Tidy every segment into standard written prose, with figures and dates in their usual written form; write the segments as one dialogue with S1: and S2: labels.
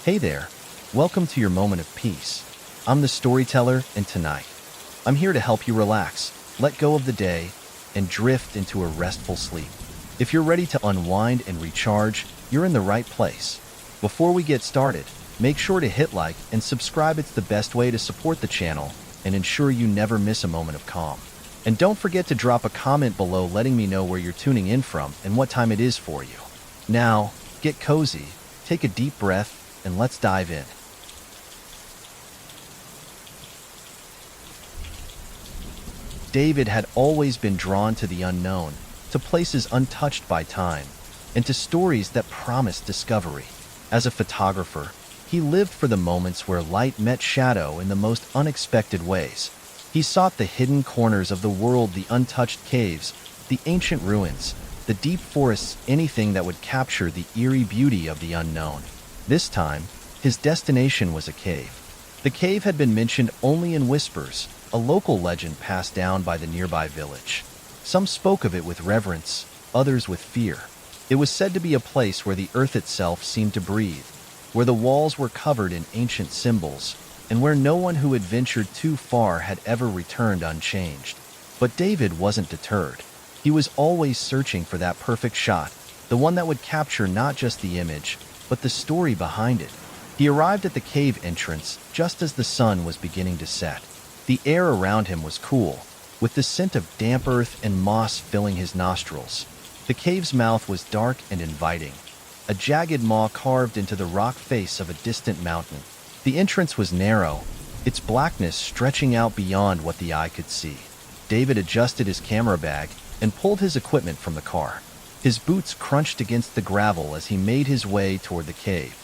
S1: Hey there, welcome to your moment of peace. I'm the storyteller, and tonight, I'm here to help you relax, let go of the day, and drift into a restful sleep. If you're ready to unwind and recharge, you're in the right place. Before we get started, make sure to hit like and subscribe. It's the best way to support the channel and ensure you never miss a moment of calm. And don't forget to drop a comment below letting me know where you're tuning in from and what time it is for you. Now, get cozy, take a deep breath, and let's dive in. David had always been drawn to the unknown, to places untouched by time, and to stories that promised discovery. As a photographer, he lived for the moments where light met shadow in the most unexpected ways. He sought the hidden corners of the world, the untouched caves, the ancient ruins, the deep forests, anything that would capture the eerie beauty of the unknown. This time, his destination was a cave. The cave had been mentioned only in whispers, a local legend passed down by the nearby village. Some spoke of it with reverence, others with fear. It was said to be a place where the earth itself seemed to breathe, where the walls were covered in ancient symbols, and where no one who had ventured too far had ever returned unchanged. But David wasn't deterred. He was always searching for that perfect shot, the one that would capture not just the image, but the story behind it. He arrived at the cave entrance just as the sun was beginning to set. The air around him was cool, with the scent of damp earth and moss filling his nostrils. The cave's mouth was dark and inviting, a jagged maw carved into the rock face of a distant mountain. The entrance was narrow, its blackness stretching out beyond what the eye could see. David adjusted his camera bag and pulled his equipment from the car. His boots crunched against the gravel as he made his way toward the cave.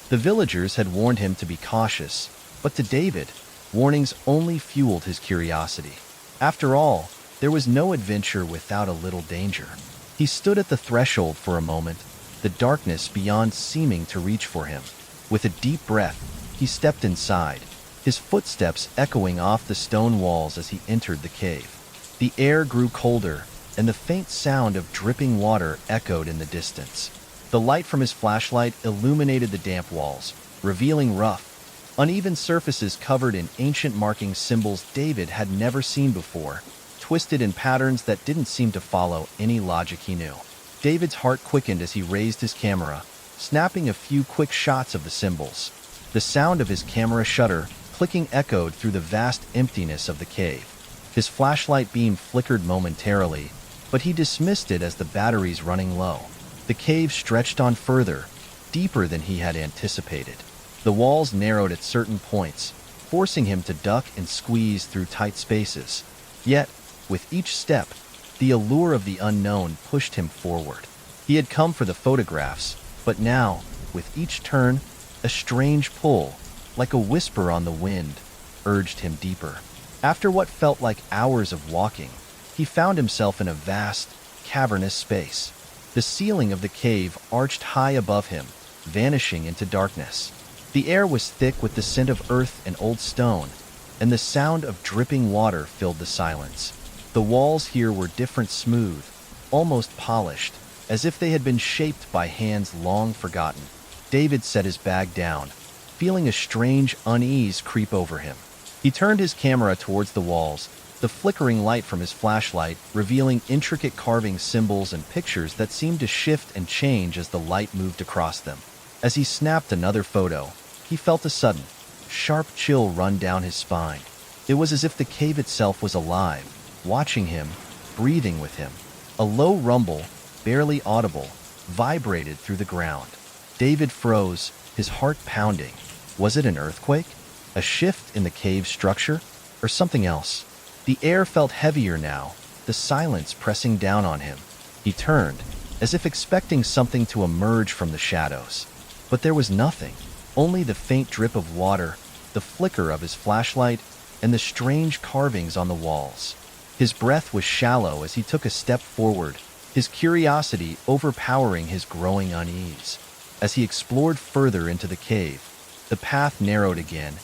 S1: The villagers had warned him to be cautious, but to David, warnings only fueled his curiosity. After all, there was no adventure without a little danger. He stood at the threshold for a moment, the darkness beyond seeming to reach for him. With a deep breath, he stepped inside, his footsteps echoing off the stone walls as he entered the cave. The air grew colder, and the faint sound of dripping water echoed in the distance. The light from his flashlight illuminated the damp walls, revealing rough, uneven surfaces covered in ancient marking symbols David had never seen before, twisted in patterns that didn't seem to follow any logic he knew. David's heart quickened as he raised his camera, snapping a few quick shots of the symbols. The sound of his camera shutter clicking echoed through the vast emptiness of the cave. His flashlight beam flickered momentarily, but he dismissed it as the batteries running low. The cave stretched on further, deeper than he had anticipated. The walls narrowed at certain points, forcing him to duck and squeeze through tight spaces. Yet, with each step, the allure of the unknown pushed him forward. He had come for the photographs, but now, with each turn, a strange pull, like a whisper on the wind, urged him deeper. After what felt like hours of walking, he found himself in a vast, cavernous space. The ceiling of the cave arched high above him, vanishing into darkness. The air was thick with the scent of earth and old stone, and the sound of dripping water filled the silence. The walls here were different, smooth, almost polished, as if they had been shaped by hands long forgotten. David set his bag down, feeling a strange unease creep over him. He turned his camera towards the walls, the flickering light from his flashlight revealing intricate carving symbols and pictures that seemed to shift and change as the light moved across them. As he snapped another photo, he felt a sudden, sharp chill run down his spine. It was as if the cave itself was alive, watching him, breathing with him. A low rumble, barely audible, vibrated through the ground. David froze, his heart pounding. Was it an earthquake? A shift in the cave's structure? Or something else? The air felt heavier now, the silence pressing down on him. He turned, as if expecting something to emerge from the shadows. But there was nothing, only the faint drip of water, the flicker of his flashlight, and the strange carvings on the walls. His breath was shallow as he took a step forward, his curiosity overpowering his growing unease. As he explored further into the cave, the path narrowed again,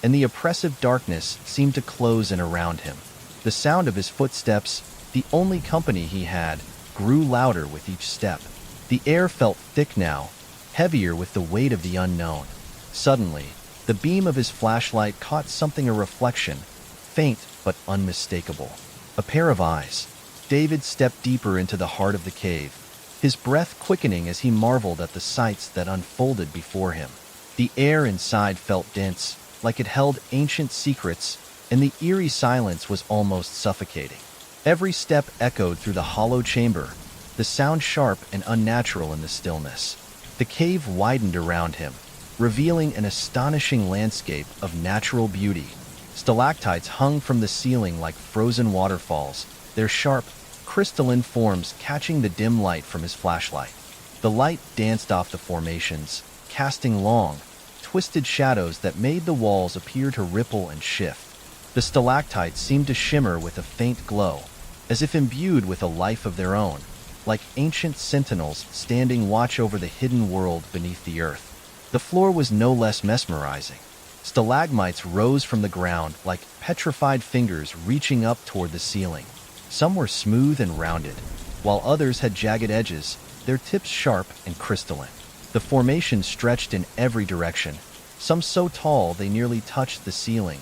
S1: and the oppressive darkness seemed to close in around him. The sound of his footsteps, the only company he had, grew louder with each step. The air felt thick now, heavier with the weight of the unknown. Suddenly, the beam of his flashlight caught something, a reflection, faint but unmistakable. A pair of eyes. David stepped deeper into the heart of the cave, his breath quickening as he marveled at the sights that unfolded before him. The air inside felt dense, like it held ancient secrets, and the eerie silence was almost suffocating. Every step echoed through the hollow chamber, the sound sharp and unnatural in the stillness. The cave widened around him, revealing an astonishing landscape of natural beauty. Stalactites hung from the ceiling like frozen waterfalls, their sharp, crystalline forms catching the dim light from his flashlight. The light danced off the formations, casting long, twisted shadows that made the walls appear to ripple and shift. The stalactites seemed to shimmer with a faint glow, as if imbued with a life of their own, like ancient sentinels standing watch over the hidden world beneath the earth. The floor was no less mesmerizing. Stalagmites rose from the ground like petrified fingers reaching up toward the ceiling. Some were smooth and rounded, while others had jagged edges, their tips sharp and crystalline. The formation stretched in every direction, some so tall they nearly touched the ceiling,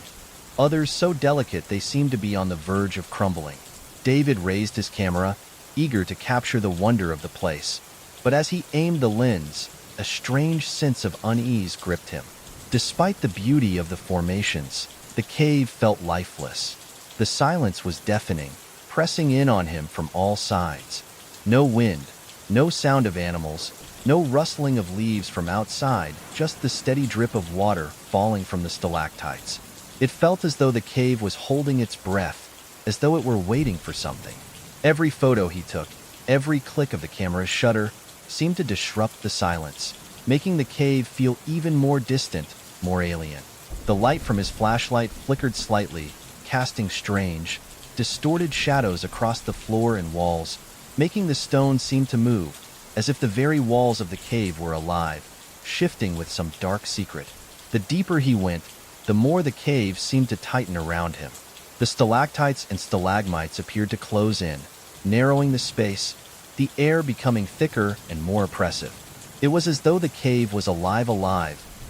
S1: others so delicate they seemed to be on the verge of crumbling. David raised his camera, eager to capture the wonder of the place. But as he aimed the lens, a strange sense of unease gripped him. Despite the beauty of the formations, the cave felt lifeless. The silence was deafening, pressing in on him from all sides. No wind, no sound of animals, no rustling of leaves from outside, just the steady drip of water falling from the stalactites. It felt as though the cave was holding its breath, as though it were waiting for something. Every photo he took, every click of the camera's shutter, seemed to disrupt the silence, making the cave feel even more distant, more alien. The light from his flashlight flickered slightly, casting strange, distorted shadows across the floor and walls, making the stones seem to move, as if the very walls of the cave were alive, shifting with some dark secret. The deeper he went, the more the cave seemed to tighten around him. The stalactites and stalagmites appeared to close in, narrowing the space, the air becoming thicker and more oppressive. It was as though the cave was alive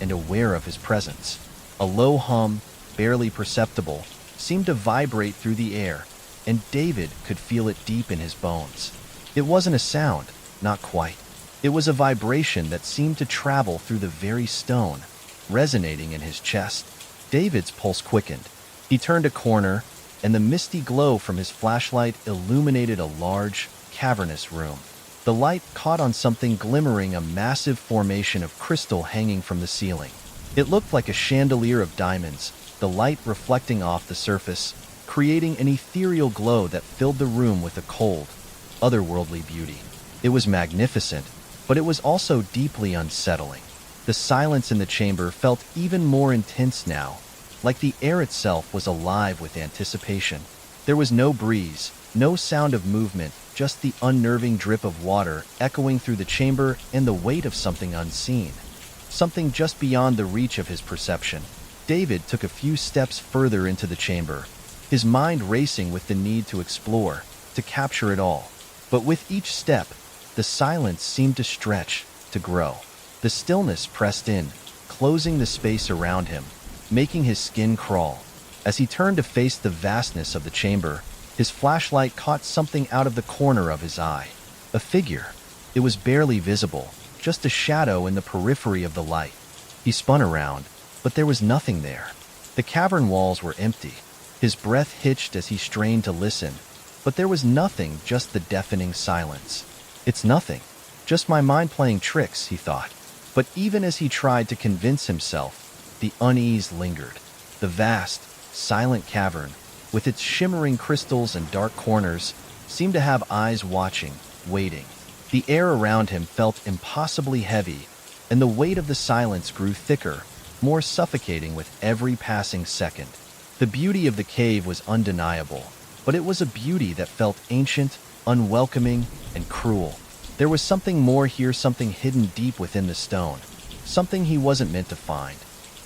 S1: and aware of his presence. A low hum, barely perceptible, seemed to vibrate through the air, and David could feel it deep in his bones. It wasn't a sound, not quite. It was a vibration that seemed to travel through the very stone, resonating in his chest. David's pulse quickened. He turned a corner, and the misty glow from his flashlight illuminated a large, cavernous room. The light caught on something glimmering, a massive formation of crystal hanging from the ceiling. It looked like a chandelier of diamonds, the light reflecting off the surface, creating an ethereal glow that filled the room with a cold, otherworldly beauty. It was magnificent, but it was also deeply unsettling. The silence in the chamber felt even more intense now, like the air itself was alive with anticipation. There was no breeze, no sound of movement, just the unnerving drip of water echoing through the chamber and the weight of something unseen, something just beyond the reach of his perception. David took a few steps further into the chamber, his mind racing with the need to explore, to capture it all. But with each step, the silence seemed to stretch, to grow. The stillness pressed in, closing the space around him, making his skin crawl. As he turned to face the vastness of the chamber, his flashlight caught something out of the corner of his eye. A figure. It was barely visible, just a shadow in the periphery of the light. He spun around, but there was nothing there. The cavern walls were empty. His breath hitched as he strained to listen, but there was nothing, just the deafening silence. It's nothing. Just my mind playing tricks, he thought. But even as he tried to convince himself, the unease lingered. The vast, silent cavern, with its shimmering crystals and dark corners, seemed to have eyes watching, waiting. The air around him felt impossibly heavy, and the weight of the silence grew thicker, more suffocating with every passing second. The beauty of the cave was undeniable, but it was a beauty that felt ancient, unwelcoming, and cruel. There was something more here, something hidden deep within the stone, something he wasn't meant to find.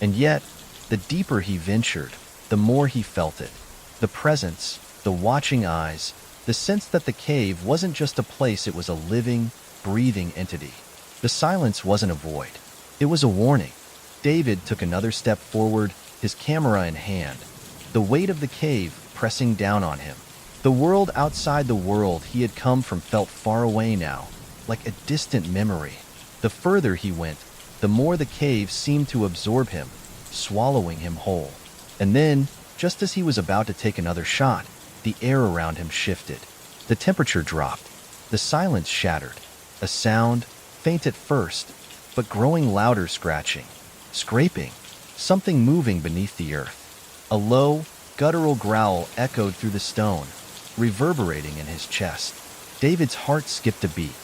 S1: And yet, the deeper he ventured, the more he felt it. The presence, the watching eyes, the sense that the cave wasn't just a place, it was a living, breathing entity. The silence wasn't a void. It was a warning. David took another step forward, his camera in hand, the weight of the cave pressing down on him. The world outside the world he had come from felt far away now, like a distant memory. The further he went, the more the cave seemed to absorb him, swallowing him whole. And then, just as he was about to take another shot, the air around him shifted. The temperature dropped. The silence shattered. A sound, faint at first, but growing louder, scratching, scraping, something moving beneath the earth. A low, guttural growl echoed through the stone, reverberating in his chest. David's heart skipped a beat.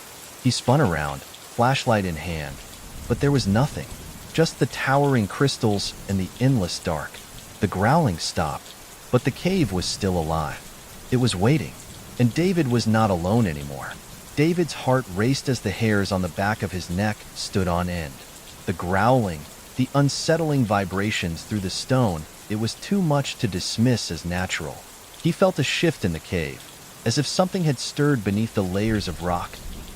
S1: He spun around, flashlight in hand, but there was nothing, just the towering crystals and the endless dark. The growling stopped, but the cave was still alive. It was waiting, and David was not alone anymore. David's heart raced as the hairs on the back of his neck stood on end. The growling, the unsettling vibrations through the stone, it was too much to dismiss as natural. He felt a shift in the cave, as if something had stirred beneath the layers of rock,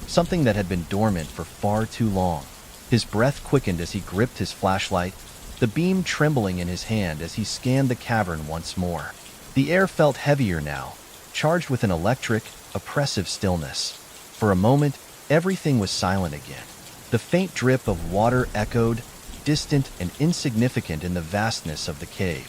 S1: something that had been dormant for far too long. His breath quickened as he gripped his flashlight, the beam trembling in his hand as he scanned the cavern once more. The air felt heavier now, charged with an electric, oppressive stillness. For a moment, everything was silent again. The faint drip of water echoed, distant and insignificant in the vastness of the cave.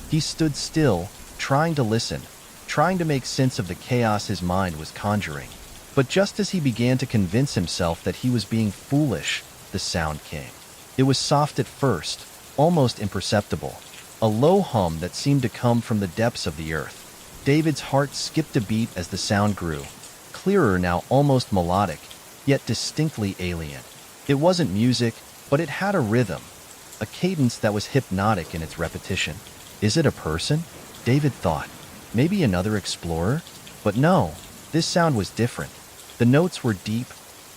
S1: He stood still, trying to listen, trying to make sense of the chaos his mind was conjuring. But just as he began to convince himself that he was being foolish, the sound came. It was soft at first, almost imperceptible, a low hum that seemed to come from the depths of the earth. David's heart skipped a beat as the sound grew, clearer now, almost melodic, yet distinctly alien. It wasn't music, but it had a rhythm, a cadence that was hypnotic in its repetition. Is it a person? David thought. Maybe another explorer? But no, this sound was different. The notes were deep,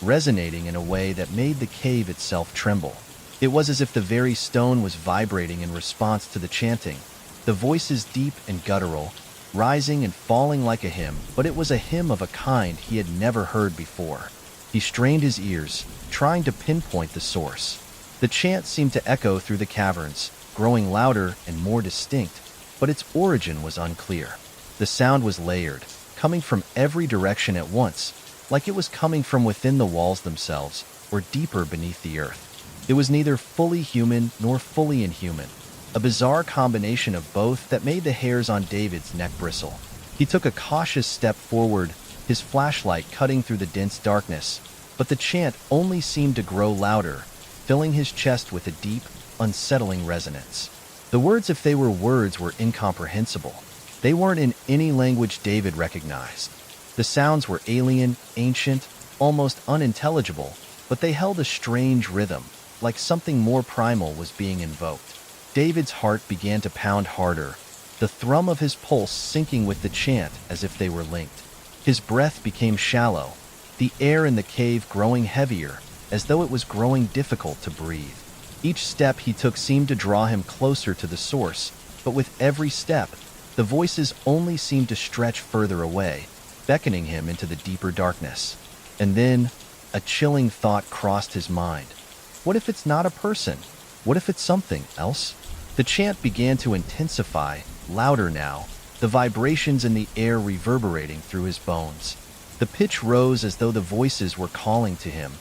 S1: resonating in a way that made the cave itself tremble. It was as if the very stone was vibrating in response to the chanting, the voices deep and guttural, rising and falling like a hymn, but it was a hymn of a kind he had never heard before. He strained his ears, trying to pinpoint the source. The chant seemed to echo through the caverns, growing louder and more distinct, but its origin was unclear. The sound was layered, coming from every direction at once, like it was coming from within the walls themselves, or deeper beneath the earth. It was neither fully human nor fully inhuman, a bizarre combination of both that made the hairs on David's neck bristle. He took a cautious step forward, his flashlight cutting through the dense darkness, but the chant only seemed to grow louder, filling his chest with a deep, unsettling resonance. The words, if they were words, were incomprehensible. They weren't in any language David recognized. The sounds were alien, ancient, almost unintelligible, but they held a strange rhythm, like something more primal was being invoked. David's heart began to pound harder, the thrum of his pulse syncing with the chant as if they were linked. His breath became shallow, the air in the cave growing heavier, as though it was growing difficult to breathe. Each step he took seemed to draw him closer to the source, but with every step, the voices only seemed to stretch further away, beckoning him into the deeper darkness. And then, a chilling thought crossed his mind. What if it's not a person? What if it's something else? The chant began to intensify, louder now, the vibrations in the air reverberating through his bones. The pitch rose as though the voices were calling to him,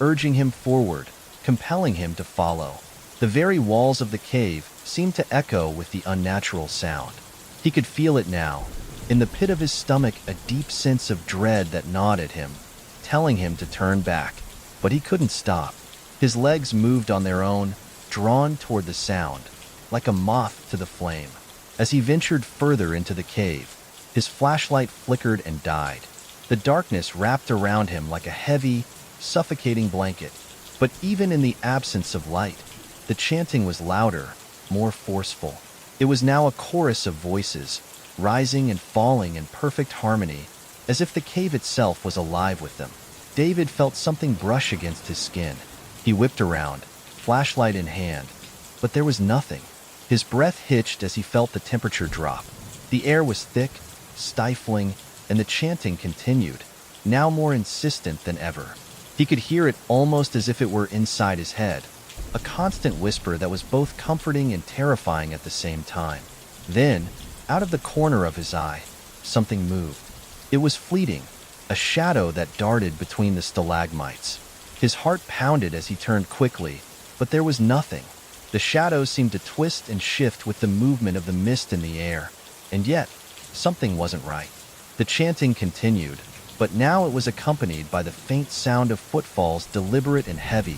S1: urging him forward, compelling him to follow. The very walls of the cave seemed to echo with the unnatural sound. He could feel it now, in the pit of his stomach, a deep sense of dread that gnawed at him, telling him to turn back. But he couldn't stop. His legs moved on their own, drawn toward the sound, like a moth to the flame. As he ventured further into the cave, his flashlight flickered and died. The darkness wrapped around him like a heavy, suffocating blanket. But even in the absence of light, the chanting was louder, more forceful. It was now a chorus of voices, rising and falling in perfect harmony, as if the cave itself was alive with them. David felt something brush against his skin. He whipped around, flashlight in hand, but there was nothing. His breath hitched as he felt the temperature drop. The air was thick, stifling, and the chanting continued, now more insistent than ever. He could hear it almost as if it were inside his head. a constant whisper that was both comforting and terrifying at the same time. Then, out of the corner of his eye, something moved. It was fleeting, a shadow that darted between the stalagmites. His heart pounded as he turned quickly, but there was nothing. The shadows seemed to twist and shift with the movement of the mist in the air, and yet, something wasn't right. The chanting continued, but now it was accompanied by the faint sound of footfalls, deliberate and heavy,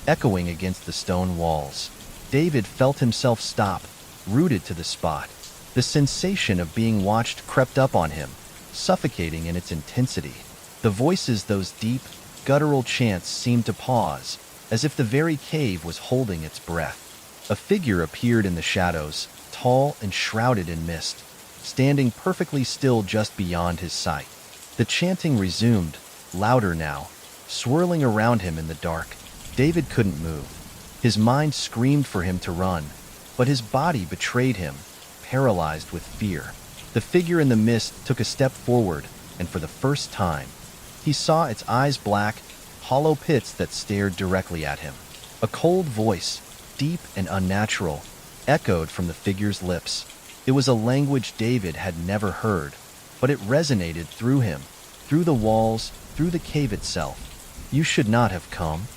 S1: echoing against the stone walls. David felt himself stop, rooted to the spot. The sensation of being watched crept up on him, suffocating in its intensity. The voices, those deep, guttural chants, seemed to pause, as if the very cave was holding its breath. A figure appeared in the shadows, tall and shrouded in mist, standing perfectly still just beyond his sight. The chanting resumed, louder now, swirling around him in the dark. David couldn't move. His mind screamed for him to run, but his body betrayed him, paralyzed with fear. The figure in the mist took a step forward, and for the first time, he saw its eyes, black, hollow pits that stared directly at him. A cold voice, deep and unnatural, echoed from the figure's lips. It was a language David had never heard, but it resonated through him, through the walls, through the cave itself. "You should not have come."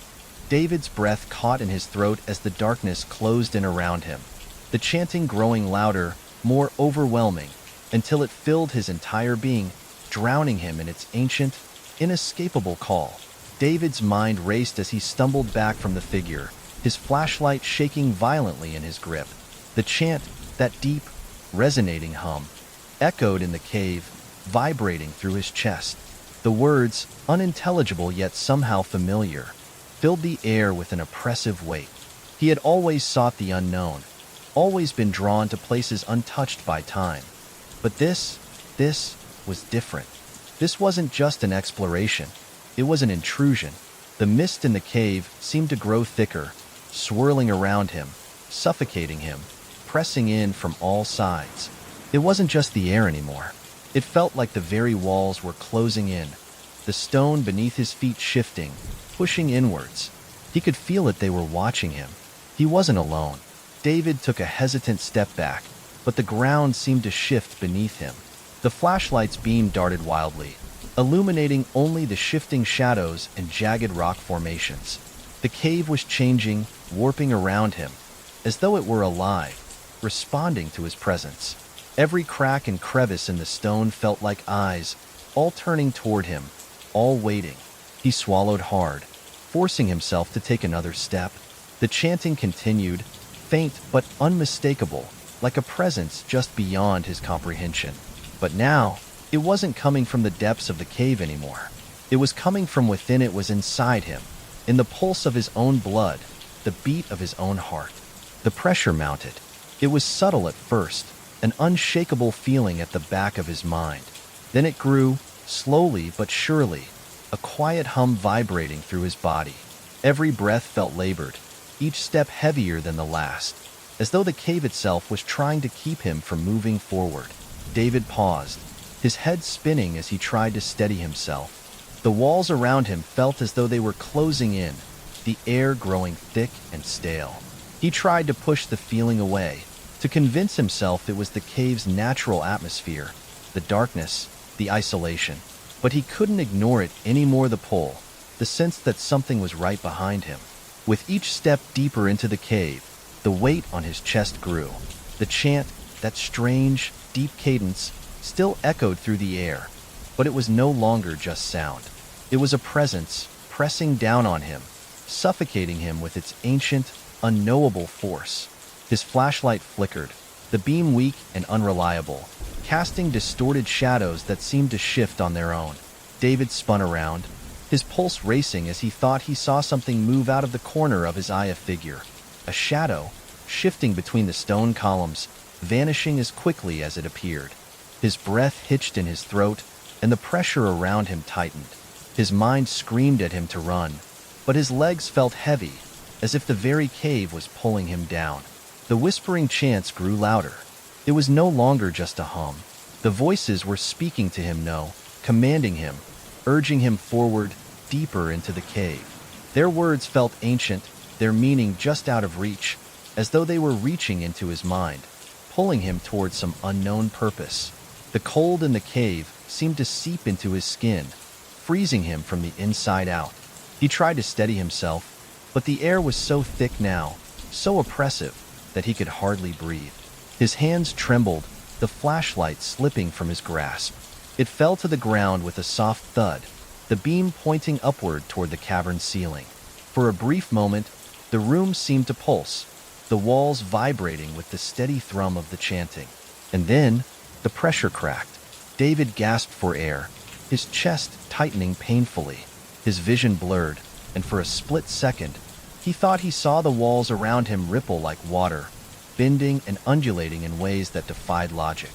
S1: David's breath caught in his throat as the darkness closed in around him, the chanting growing louder, more overwhelming, until it filled his entire being, drowning him in its ancient, inescapable call. David's mind raced as he stumbled back from the figure, his flashlight shaking violently in his grip. The chant, that deep, resonating hum, echoed in the cave, vibrating through his chest. The words, unintelligible yet somehow familiar, filled the air with an oppressive weight. He had always sought the unknown, always been drawn to places untouched by time. But this was different. This wasn't just an exploration, it was an intrusion. The mist in the cave seemed to grow thicker, swirling around him, suffocating him, pressing in from all sides. It wasn't just the air anymore. It felt like the very walls were closing in, the stone beneath his feet shifting, pushing inwards. He could feel it, they were watching him. He wasn't alone. David took a hesitant step back, but the ground seemed to shift beneath him. The flashlight's beam darted wildly, illuminating only the shifting shadows and jagged rock formations. The cave was changing, warping around him, as though it were alive, responding to his presence. Every crack and crevice in the stone felt like eyes, all turning toward him, all waiting. He swallowed hard, forcing himself to take another step. The chanting continued, faint but unmistakable, like a presence just beyond his comprehension. But now, it wasn't coming from the depths of the cave anymore. It was coming from within. It was inside him, in the pulse of his own blood, the beat of his own heart. The pressure mounted. It was subtle at first, an unshakable feeling at the back of his mind. Then it grew, slowly but surely, a quiet hum vibrating through his body. Every breath felt labored, each step heavier than the last, as though the cave itself was trying to keep him from moving forward. David paused, his head spinning as he tried to steady himself. The walls around him felt as though they were closing in, the air growing thick and stale. He tried to push the feeling away, to convince himself it was the cave's natural atmosphere, the darkness, the isolation. But he couldn't ignore it anymore. The pull, the sense that something was right behind him. With each step deeper into the cave, the weight on his chest grew. The chant, that strange, deep cadence, still echoed through the air, but it was no longer just sound. It was a presence pressing down on him, suffocating him with its ancient, unknowable force. His flashlight flickered, the beam weak and unreliable, casting distorted shadows that seemed to shift on their own. David spun around, his pulse racing as he thought he saw something move out of the corner of his eye. A figure, a shadow, shifting between the stone columns, vanishing as quickly as it appeared. His breath hitched in his throat, and the pressure around him tightened. His mind screamed at him to run, but his legs felt heavy, as if the very cave was pulling him down. The whispering chants grew louder. It was no longer just a hum. The voices were speaking to him, no, commanding him, urging him forward, deeper into the cave. Their words felt ancient, their meaning just out of reach, as though they were reaching into his mind, pulling him towards some unknown purpose. The cold in the cave seemed to seep into his skin, freezing him from the inside out. He tried to steady himself, but the air was so thick now, so oppressive, that he could hardly breathe. His hands trembled, the flashlight slipping from his grasp. It fell to the ground with a soft thud, the beam pointing upward toward the cavern ceiling. For a brief moment, the room seemed to pulse, the walls vibrating with the steady thrum of the chanting. And then, the pressure cracked. David gasped for air, his chest tightening painfully, his vision blurred, and for a split second, he thought he saw the walls around him ripple like water, bending and undulating in ways that defied logic.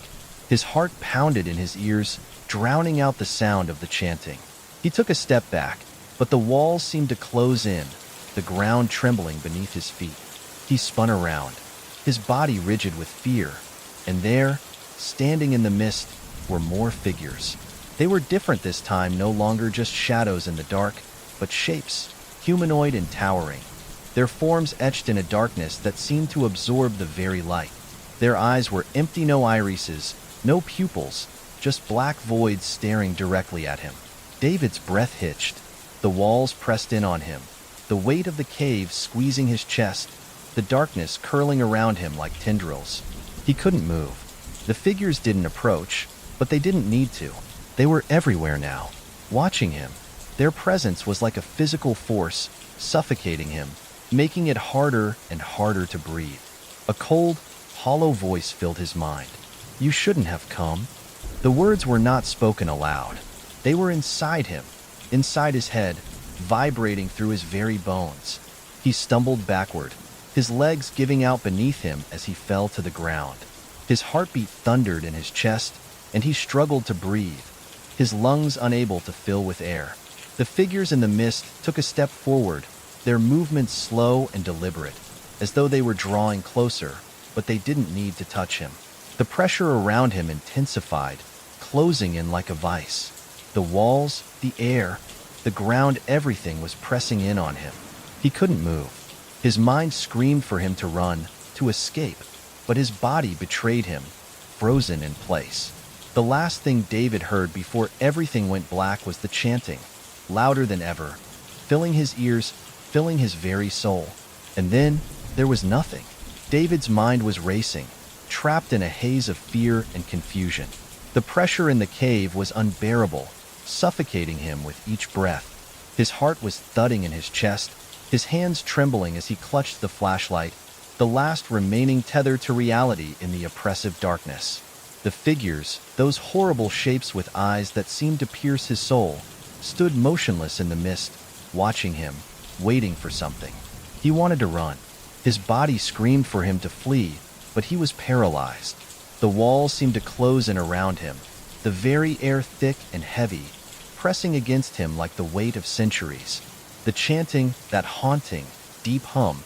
S1: His heart pounded in his ears, drowning out the sound of the chanting. He took a step back, but the walls seemed to close in, the ground trembling beneath his feet. He spun around, his body rigid with fear, and there, standing in the mist, were more figures. They were different this time, no longer just shadows in the dark, but shapes, humanoid and towering. Their forms etched in a darkness that seemed to absorb the very light. Their eyes were empty, no irises, no pupils, just black voids staring directly at him. David's breath hitched. The walls pressed in on him, the weight of the cave squeezing his chest, the darkness curling around him like tendrils. He couldn't move. The figures didn't approach, but they didn't need to. They were everywhere now, watching him. Their presence was like a physical force, suffocating him, making it harder and harder to breathe. A cold, hollow voice filled his mind. "You shouldn't have come." The words were not spoken aloud. They were inside him, inside his head, vibrating through his very bones. He stumbled backward, his legs giving out beneath him as he fell to the ground. His heartbeat thundered in his chest, and he struggled to breathe, his lungs unable to fill with air. The figures in the mist took a step forward, their movements slow and deliberate, as though they were drawing closer, but they didn't need to touch him. The pressure around him intensified, closing in like a vice. The walls, the air, the ground, everything was pressing in on him. He couldn't move. His mind screamed for him to run, to escape, but his body betrayed him, frozen in place. The last thing David heard before everything went black was the chanting, louder than ever, filling his ears, filling his very soul. And then, there was nothing. David's mind was racing, trapped in a haze of fear and confusion. The pressure in the cave was unbearable, suffocating him with each breath. His heart was thudding in his chest, his hands trembling as he clutched the flashlight, the last remaining tether to reality in the oppressive darkness. The figures, those horrible shapes with eyes that seemed to pierce his soul, stood motionless in the mist, watching him, waiting for something. He wanted to run. His body screamed for him to flee, but he was paralyzed. The walls seemed to close in around him, the very air thick and heavy, pressing against him like the weight of centuries. The chanting, that haunting, deep hum,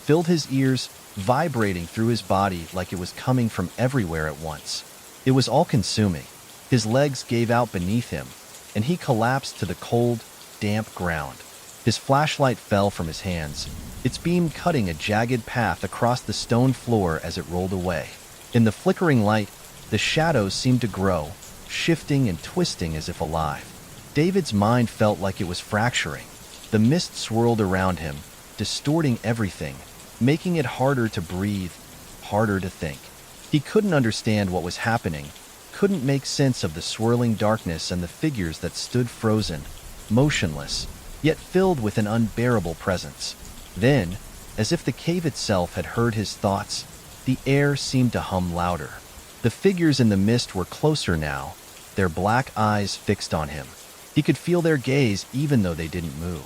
S1: filled his ears, vibrating through his body like it was coming from everywhere at once. It was all-consuming. His legs gave out beneath him, and he collapsed to the cold, damp ground. His flashlight fell from his hands, its beam cutting a jagged path across the stone floor as it rolled away. In the flickering light, the shadows seemed to grow, shifting and twisting as if alive. David's mind felt like it was fracturing. The mist swirled around him, distorting everything, making it harder to breathe, harder to think. He couldn't understand what was happening, couldn't make sense of the swirling darkness and the figures that stood frozen, motionless, yet filled with an unbearable presence. Then, as if the cave itself had heard his thoughts, the air seemed to hum louder. The figures in the mist were closer now, their black eyes fixed on him. He could feel their gaze even though they didn't move.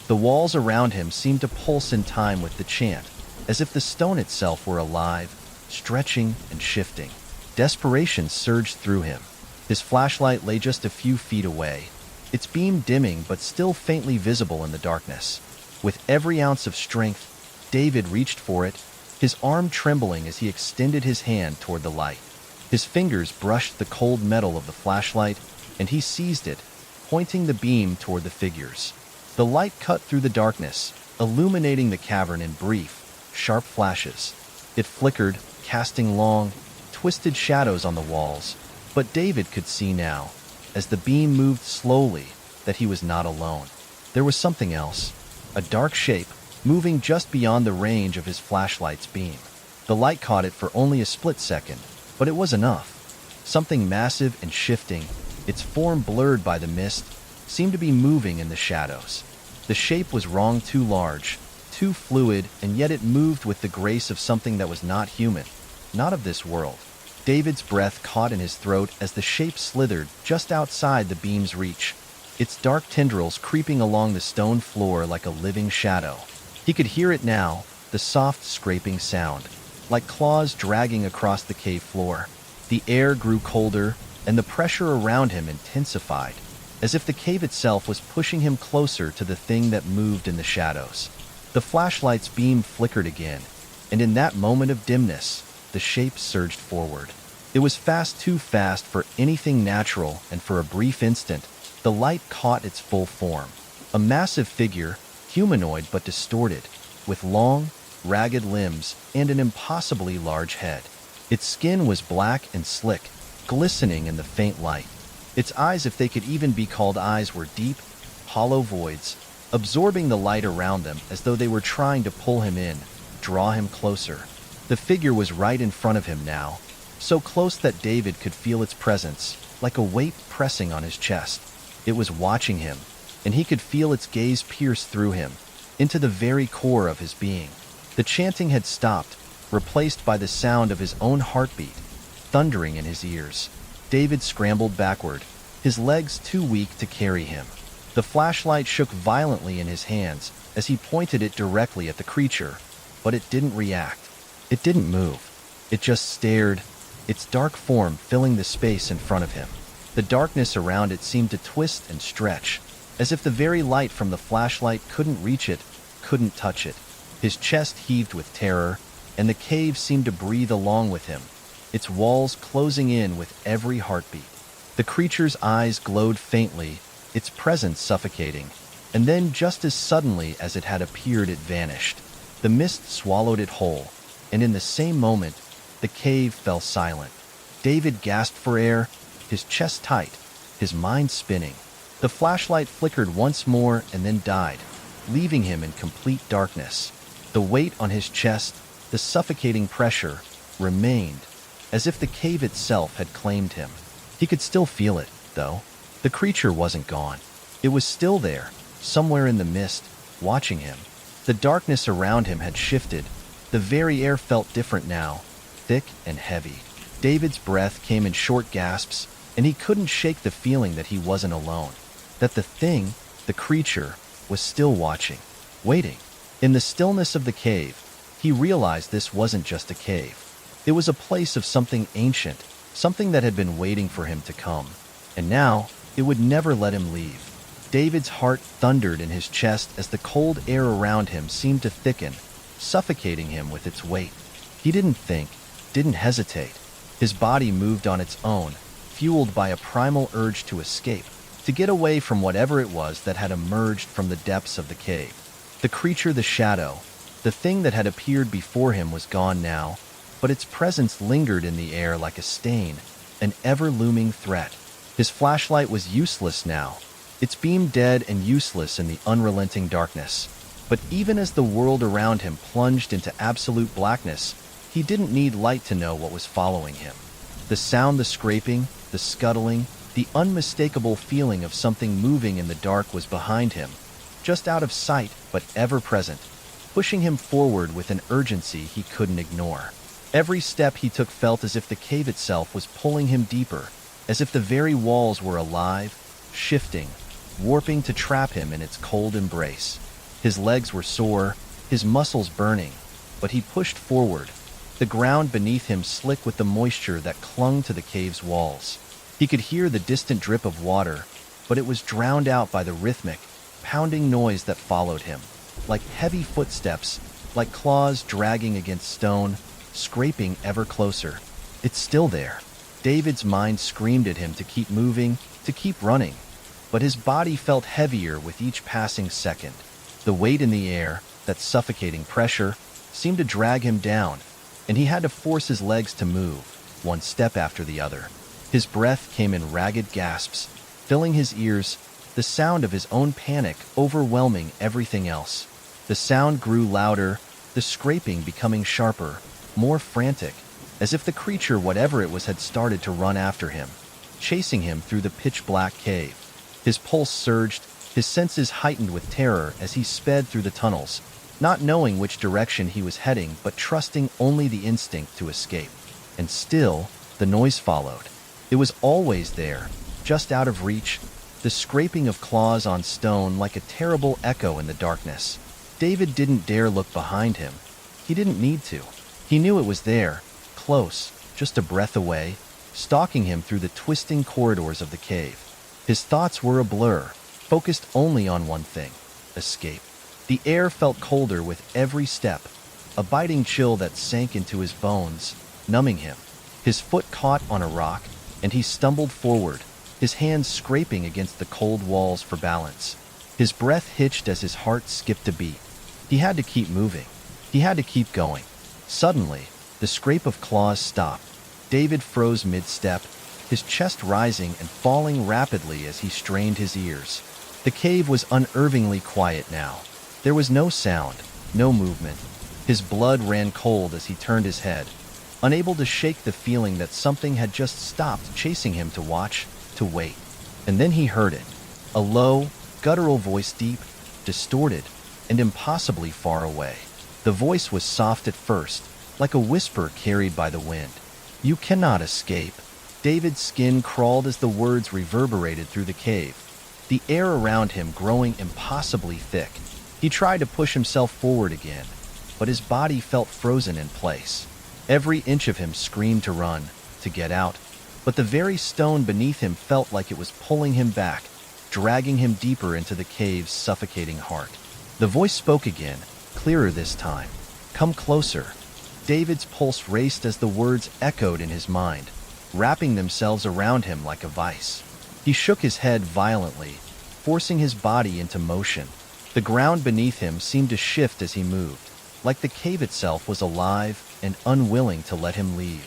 S1: The walls around him seemed to pulse in time with the chant, as if the stone itself were alive, stretching and shifting. Desperation surged through him. His flashlight lay just a few feet away, its beam dimming but still faintly visible in the darkness. With every ounce of strength, David reached for it, his arm trembling as he extended his hand toward the light. His fingers brushed the cold metal of the flashlight, and he seized it, pointing the beam toward the figures. The light cut through the darkness, illuminating the cavern in brief, sharp flashes. It flickered, casting long, twisted shadows on the walls, but David could see now, as the beam moved slowly, that he was not alone. There was something else, a dark shape, moving just beyond the range of his flashlight's beam. The light caught it for only a split second, but it was enough. Something massive and shifting, its form blurred by the mist, seemed to be moving in the shadows. The shape was wrong, too large, too fluid, and yet it moved with the grace of something that was not human, not of this world. David's breath caught in his throat as the shape slithered just outside the beam's reach, its dark tendrils creeping along the stone floor like a living shadow. He could hear it now, the soft scraping sound, like claws dragging across the cave floor. The air grew colder, and the pressure around him intensified, as if the cave itself was pushing him closer to the thing that moved in the shadows. The flashlight's beam flickered again, and in that moment of dimness, the shape surged forward. It was fast, too fast for anything natural, and for a brief instant, the light caught its full form. A massive figure, humanoid but distorted, with long, ragged limbs and an impossibly large head. Its skin was black and slick, glistening in the faint light. Its eyes, if they could even be called eyes, were deep, hollow voids, absorbing the light around them as though they were trying to pull him in, draw him closer. The figure was right in front of him now, so close that David could feel its presence, like a weight pressing on his chest. It was watching him, and he could feel its gaze pierce through him, into the very core of his being. The chanting had stopped, replaced by the sound of his own heartbeat, thundering in his ears. David scrambled backward, his legs too weak to carry him. The flashlight shook violently in his hands as he pointed it directly at the creature, but it didn't react. It didn't move. It just stared, its dark form filling the space in front of him. The darkness around it seemed to twist and stretch, as if the very light from the flashlight couldn't reach it, couldn't touch it. His chest heaved with terror, and the cave seemed to breathe along with him, its walls closing in with every heartbeat. The creature's eyes glowed faintly, its presence suffocating, and then just as suddenly as it had appeared, it vanished. The mist swallowed it whole, and in the same moment, the cave fell silent. David gasped for air, his chest tight, his mind spinning. The flashlight flickered once more and then died, leaving him in complete darkness. The weight on his chest, the suffocating pressure, remained, as if the cave itself had claimed him. He could still feel it, though. The creature wasn't gone. It was still there, somewhere in the mist, watching him. The darkness around him had shifted. The very air felt different now, thick and heavy. David's breath came in short gasps, and he couldn't shake the feeling that he wasn't alone, that the thing, the creature, was still watching, waiting. In the stillness of the cave, he realized this wasn't just a cave. It was a place of something ancient, something that had been waiting for him to come. And now, it would never let him leave. David's heart thundered in his chest as the cold air around him seemed to thicken, suffocating him with its weight. He didn't think, didn't hesitate. His body moved on its own, fueled by a primal urge to escape, to get away from whatever it was that had emerged from the depths of the cave. The creature, the shadow, the thing that had appeared before him was gone now, but its presence lingered in the air like a stain, an ever-looming threat. His flashlight was useless now, its beam dead and useless in the unrelenting darkness. But even as the world around him plunged into absolute blackness, he didn't need light to know what was following him. The sound, the scraping, the scuttling, the unmistakable feeling of something moving in the dark was behind him, just out of sight but ever present, pushing him forward with an urgency he couldn't ignore. Every step he took felt as if the cave itself was pulling him deeper, as if the very walls were alive, shifting, warping to trap him in its cold embrace. His legs were sore, his muscles burning, but he pushed forward, the ground beneath him slick with the moisture that clung to the cave's walls. He could hear the distant drip of water, but it was drowned out by the rhythmic, pounding noise that followed him, like heavy footsteps, like claws dragging against stone, scraping ever closer. It's still there. David's mind screamed at him to keep moving, to keep running, but his body felt heavier with each passing second. The weight in the air, that suffocating pressure, seemed to drag him down, and he had to force his legs to move, one step after the other. His breath came in ragged gasps, filling his ears, the sound of his own panic overwhelming everything else. The sound grew louder, the scraping becoming sharper, more frantic, as if the creature, whatever it was, had started to run after him, chasing him through the pitch-black cave. His pulse surged, his senses heightened with terror as he sped through the tunnels, not knowing which direction he was heading but trusting only the instinct to escape. And still, the noise followed. It was always there, just out of reach, the scraping of claws on stone like a terrible echo in the darkness. David didn't dare look behind him. He didn't need to. He knew it was there, close, just a breath away, stalking him through the twisting corridors of the cave. His thoughts were a blur, focused only on one thing: escape. The air felt colder with every step, a biting chill that sank into his bones, numbing him. His foot caught on a rock, and he stumbled forward, his hands scraping against the cold walls for balance. His breath hitched as his heart skipped a beat. He had to keep moving. He had to keep going. Suddenly, the scrape of claws stopped. David froze mid-step, his chest rising and falling rapidly as he strained his ears. The cave was unnervingly quiet now. There was no sound, no movement. His blood ran cold as he turned his head, unable to shake the feeling that something had just stopped chasing him, to watch, to wait. And then he heard it. A low, guttural voice, deep, distorted, and impossibly far away. The voice was soft at first, like a whisper carried by the wind. "You cannot escape." David's skin crawled as the words reverberated through the cave, the air around him growing impossibly thick. He tried to push himself forward again, but his body felt frozen in place. Every inch of him screamed to run, to get out, but the very stone beneath him felt like it was pulling him back, dragging him deeper into the cave's suffocating heart. The voice spoke again, clearer this time. "Come closer." David's pulse raced as the words echoed in his mind, wrapping themselves around him like a vice. He shook his head violently, forcing his body into motion. The ground beneath him seemed to shift as he moved, like the cave itself was alive and unwilling to let him leave.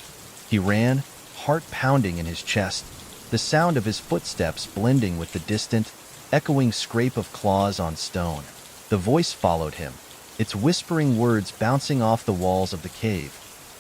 S1: He ran, heart pounding in his chest, the sound of his footsteps blending with the distant, echoing scrape of claws on stone. The voice followed him, its whispering words bouncing off the walls of the cave,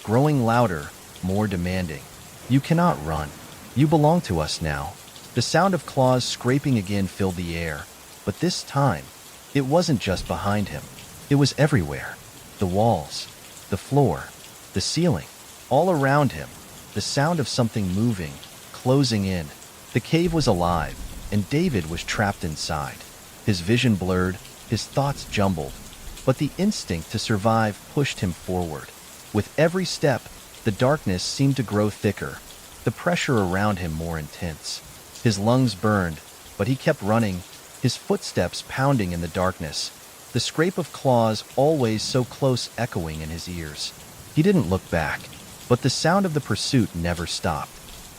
S1: growing louder, more demanding. "You cannot run. You belong to us now." The sound of claws scraping again filled the air, but this time, it wasn't just behind him. It was everywhere. The walls, the floor, the ceiling, all around him, the sound of something moving, closing in. The cave was alive, and David was trapped inside. His vision blurred, his thoughts jumbled, but the instinct to survive pushed him forward. With every step, the darkness seemed to grow thicker, the pressure around him more intense. His lungs burned, but he kept running, his footsteps pounding in the darkness, the scrape of claws always so close echoing in his ears. He didn't look back, but the sound of the pursuit never stopped.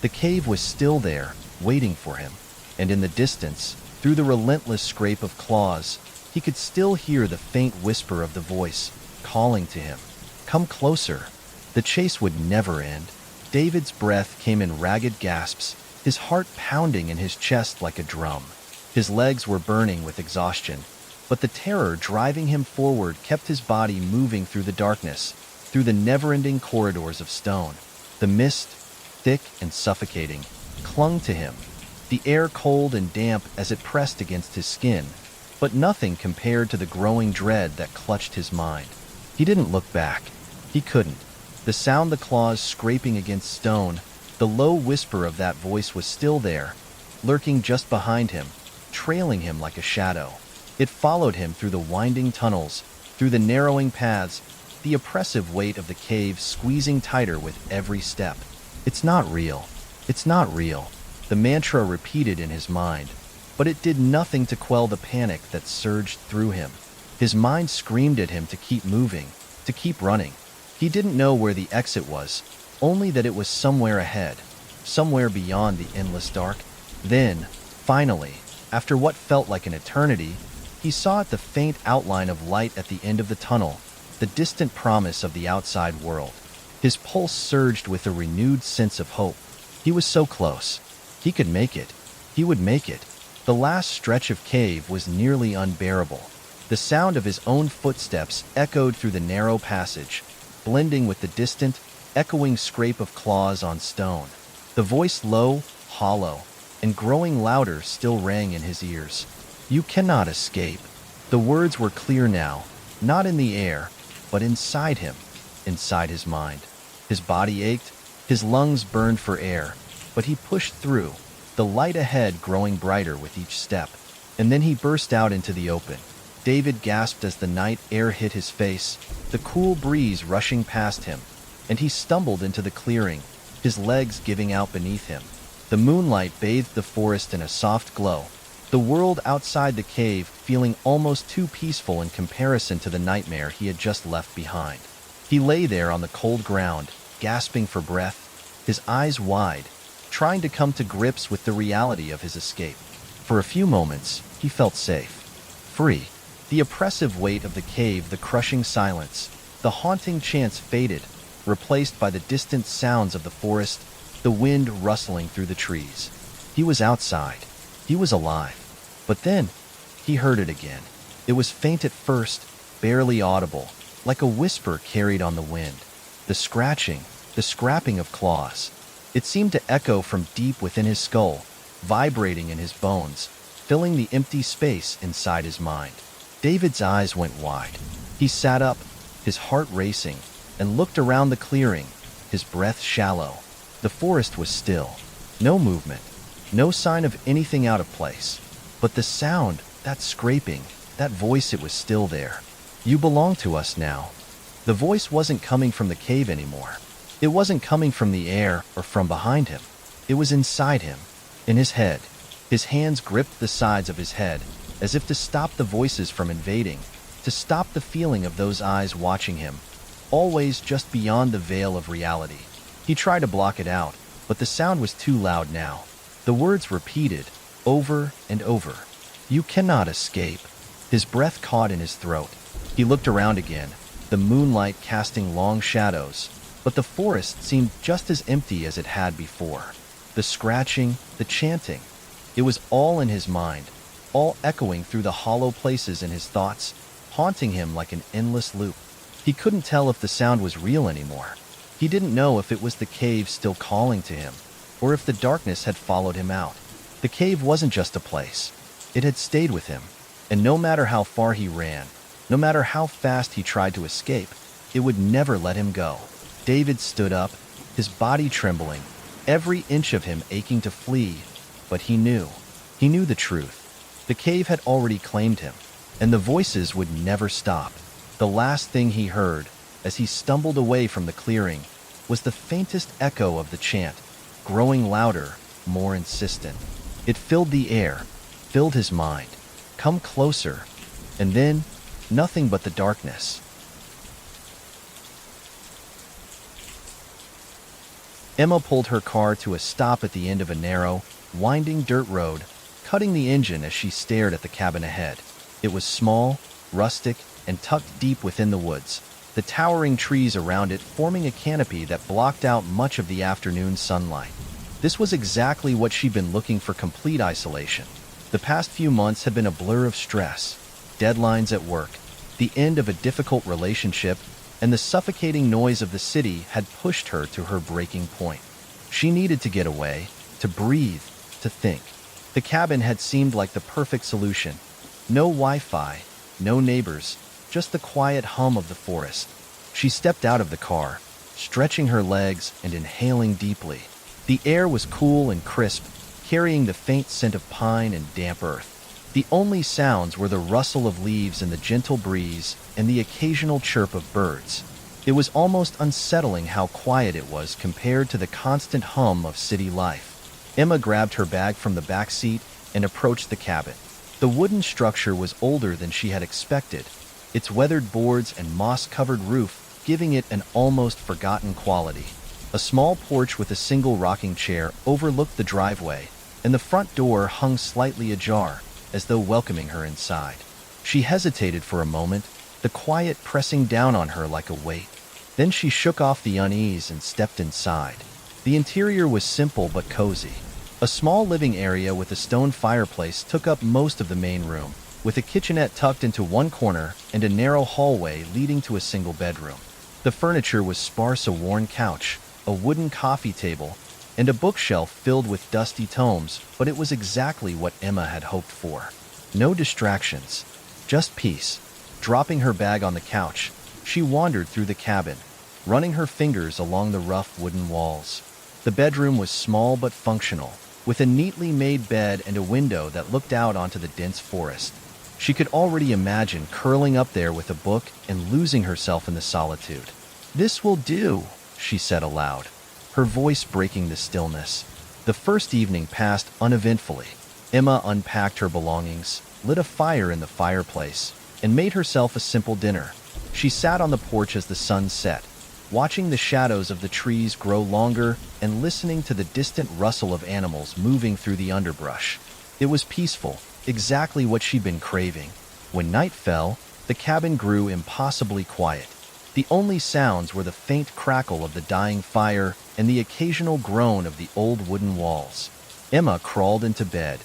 S1: The cave was still there, waiting for him, and in the distance, through the relentless scrape of claws, he could still hear the faint whisper of the voice, calling to him. "Come closer." The chase would never end. David's breath came in ragged gasps, his heart pounding in his chest like a drum. His legs were burning with exhaustion, but the terror driving him forward kept his body moving through the darkness, through the never-ending corridors of stone. The mist, thick and suffocating, clung to him, the air cold and damp as it pressed against his skin, but nothing compared to the growing dread that clutched his mind. He didn't look back. He couldn't. The sound the claws scraping against stone, the low whisper of that voice was still there, lurking just behind him, trailing him like a shadow. It followed him through the winding tunnels, through the narrowing paths, the oppressive weight of the cave squeezing tighter with every step. "It's not real. It's not real," the mantra repeated in his mind, but it did nothing to quell the panic that surged through him. His mind screamed at him to keep moving, to keep running. He didn't know where the exit was, only that it was somewhere ahead, somewhere beyond the endless dark. Then, finally, after what felt like an eternity, He saw the faint outline of light at the end of the tunnel, the distant promise of the outside world. His pulse surged with a renewed sense of hope. He was so close. He could make it. He would make it. The last stretch of cave was nearly unbearable. The sound of his own footsteps echoed through the narrow passage, blending with the distant, echoing scrape of claws on stone. The voice, low, hollow, and growing louder, still rang in his ears. "You cannot escape." The words were clear now, not in the air, but inside him, inside his mind. His body ached, his lungs burned for air, but he pushed through, the light ahead growing brighter with each step. And then he burst out into the open. David gasped as the night air hit his face, the cool breeze rushing past him, and he stumbled into the clearing, his legs giving out beneath him. The moonlight bathed the forest in a soft glow, the world outside the cave feeling almost too peaceful in comparison to the nightmare he had just left behind. He lay there on the cold ground, gasping for breath, his eyes wide, trying to come to grips with the reality of his escape. For a few moments, he felt safe, free. The oppressive weight of the cave, the crushing silence, the haunting chants faded, replaced by the distant sounds of the forest, the wind rustling through the trees. He was outside. He was alive. But then, he heard it again. It was faint at first, barely audible, like a whisper carried on the wind. The scratching, the scrapping of claws. It seemed to echo from deep within his skull, vibrating in his bones, filling the empty space inside his mind. David's eyes went wide. He sat up, his heart racing, and looked around the clearing, his breath shallow. The forest was still. No movement. No sign of anything out of place. But the sound, that scraping, that voice, it was still there. "You belong to us now." The voice wasn't coming from the cave anymore. It wasn't coming from the air or from behind him. It was inside him, in his head. His hands gripped the sides of his head, as if to stop the voices from invading, to stop the feeling of those eyes watching him, always just beyond the veil of reality. He tried to block it out, but the sound was too loud now. The words repeated, over and over. "You cannot escape." His breath caught in his throat. He looked around again, the moonlight casting long shadows, but the forest seemed just as empty as it had before. The scratching, the chanting, it was all in his mind, all echoing through the hollow places in his thoughts, haunting him like an endless loop. He couldn't tell if the sound was real anymore. He didn't know if it was the cave still calling to him, or if the darkness had followed him out. The cave wasn't just a place. It had stayed with him, and no matter how far he ran, no matter how fast he tried to escape, it would never let him go. David stood up, his body trembling, every inch of him aching to flee, but he knew the truth. The cave had already claimed him, and the voices would never stop. The last thing he heard, as he stumbled away from the clearing, was the faintest echo of the chant, growing louder, more insistent. It filled the air, filled his mind. "Come closer," and then, nothing but the darkness. Emma pulled her car to a stop at the end of a narrow, winding dirt road, cutting the engine as she stared at the cabin ahead. It was small, rustic, and tucked deep within the woods, the towering trees around it forming a canopy that blocked out much of the afternoon sunlight. This was exactly what she'd been looking for: complete isolation. The past few months had been a blur of stress, deadlines at work, the end of a difficult relationship, and the suffocating noise of the city had pushed her to her breaking point. She needed to get away, to breathe, to think. The cabin had seemed like the perfect solution. No Wi-Fi, no neighbors, just the quiet hum of the forest. She stepped out of the car, stretching her legs and inhaling deeply. The air was cool and crisp, carrying the faint scent of pine and damp earth. The only sounds were the rustle of leaves in the gentle breeze and the occasional chirp of birds. It was almost unsettling how quiet it was compared to the constant hum of city life. Emma grabbed her bag from the back seat and approached the cabin. The wooden structure was older than she had expected, its weathered boards and moss-covered roof giving it an almost forgotten quality. A small porch with a single rocking chair overlooked the driveway, and the front door hung slightly ajar, as though welcoming her inside. She hesitated for a moment, the quiet pressing down on her like a weight. Then she shook off the unease and stepped inside. The interior was simple but cozy. A small living area with a stone fireplace took up most of the main room, with a kitchenette tucked into one corner and a narrow hallway leading to a single bedroom. The furniture was sparse: a worn couch, a wooden coffee table, and a bookshelf filled with dusty tomes, but it was exactly what Emma had hoped for. No distractions, just peace. Dropping her bag on the couch, she wandered through the cabin, running her fingers along the rough wooden walls. The bedroom was small but functional, with a neatly made bed and a window that looked out onto the dense forest. She could already imagine curling up there with a book and losing herself in the solitude. "This will do," she said aloud, her voice breaking the stillness. The first evening passed uneventfully. Emma unpacked her belongings, lit a fire in the fireplace, and made herself a simple dinner. She sat on the porch as the sun set, watching the shadows of the trees grow longer and listening to the distant rustle of animals moving through the underbrush. It was peaceful, exactly what she'd been craving. When night fell, the cabin grew impossibly quiet. The only sounds were the faint crackle of the dying fire and the occasional groan of the old wooden walls. Emma crawled into bed,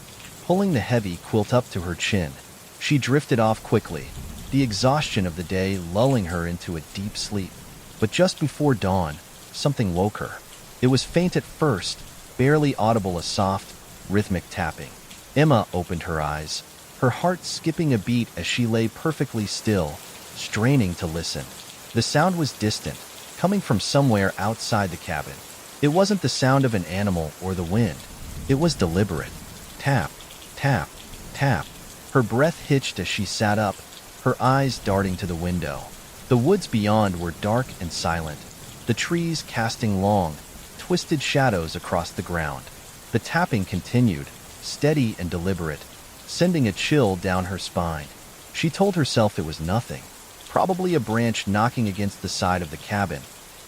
S1: pulling the heavy quilt up to her chin. She drifted off quickly, the exhaustion of the day lulling her into a deep sleep. But just before dawn, something woke her. It was faint at first, barely audible: a soft, rhythmic tapping. Emma opened her eyes, her heart skipping a beat as she lay perfectly still, straining to listen. The sound was distant, coming from somewhere outside the cabin. It wasn't the sound of an animal or the wind. It was deliberate. Tap, tap, tap. Her breath hitched as she sat up, her eyes darting to the window. The woods beyond were dark and silent, the trees casting long, twisted shadows across the ground. The tapping continued, steady and deliberate, sending a chill down her spine. She told herself it was nothing, probably a branch knocking against the side of the cabin,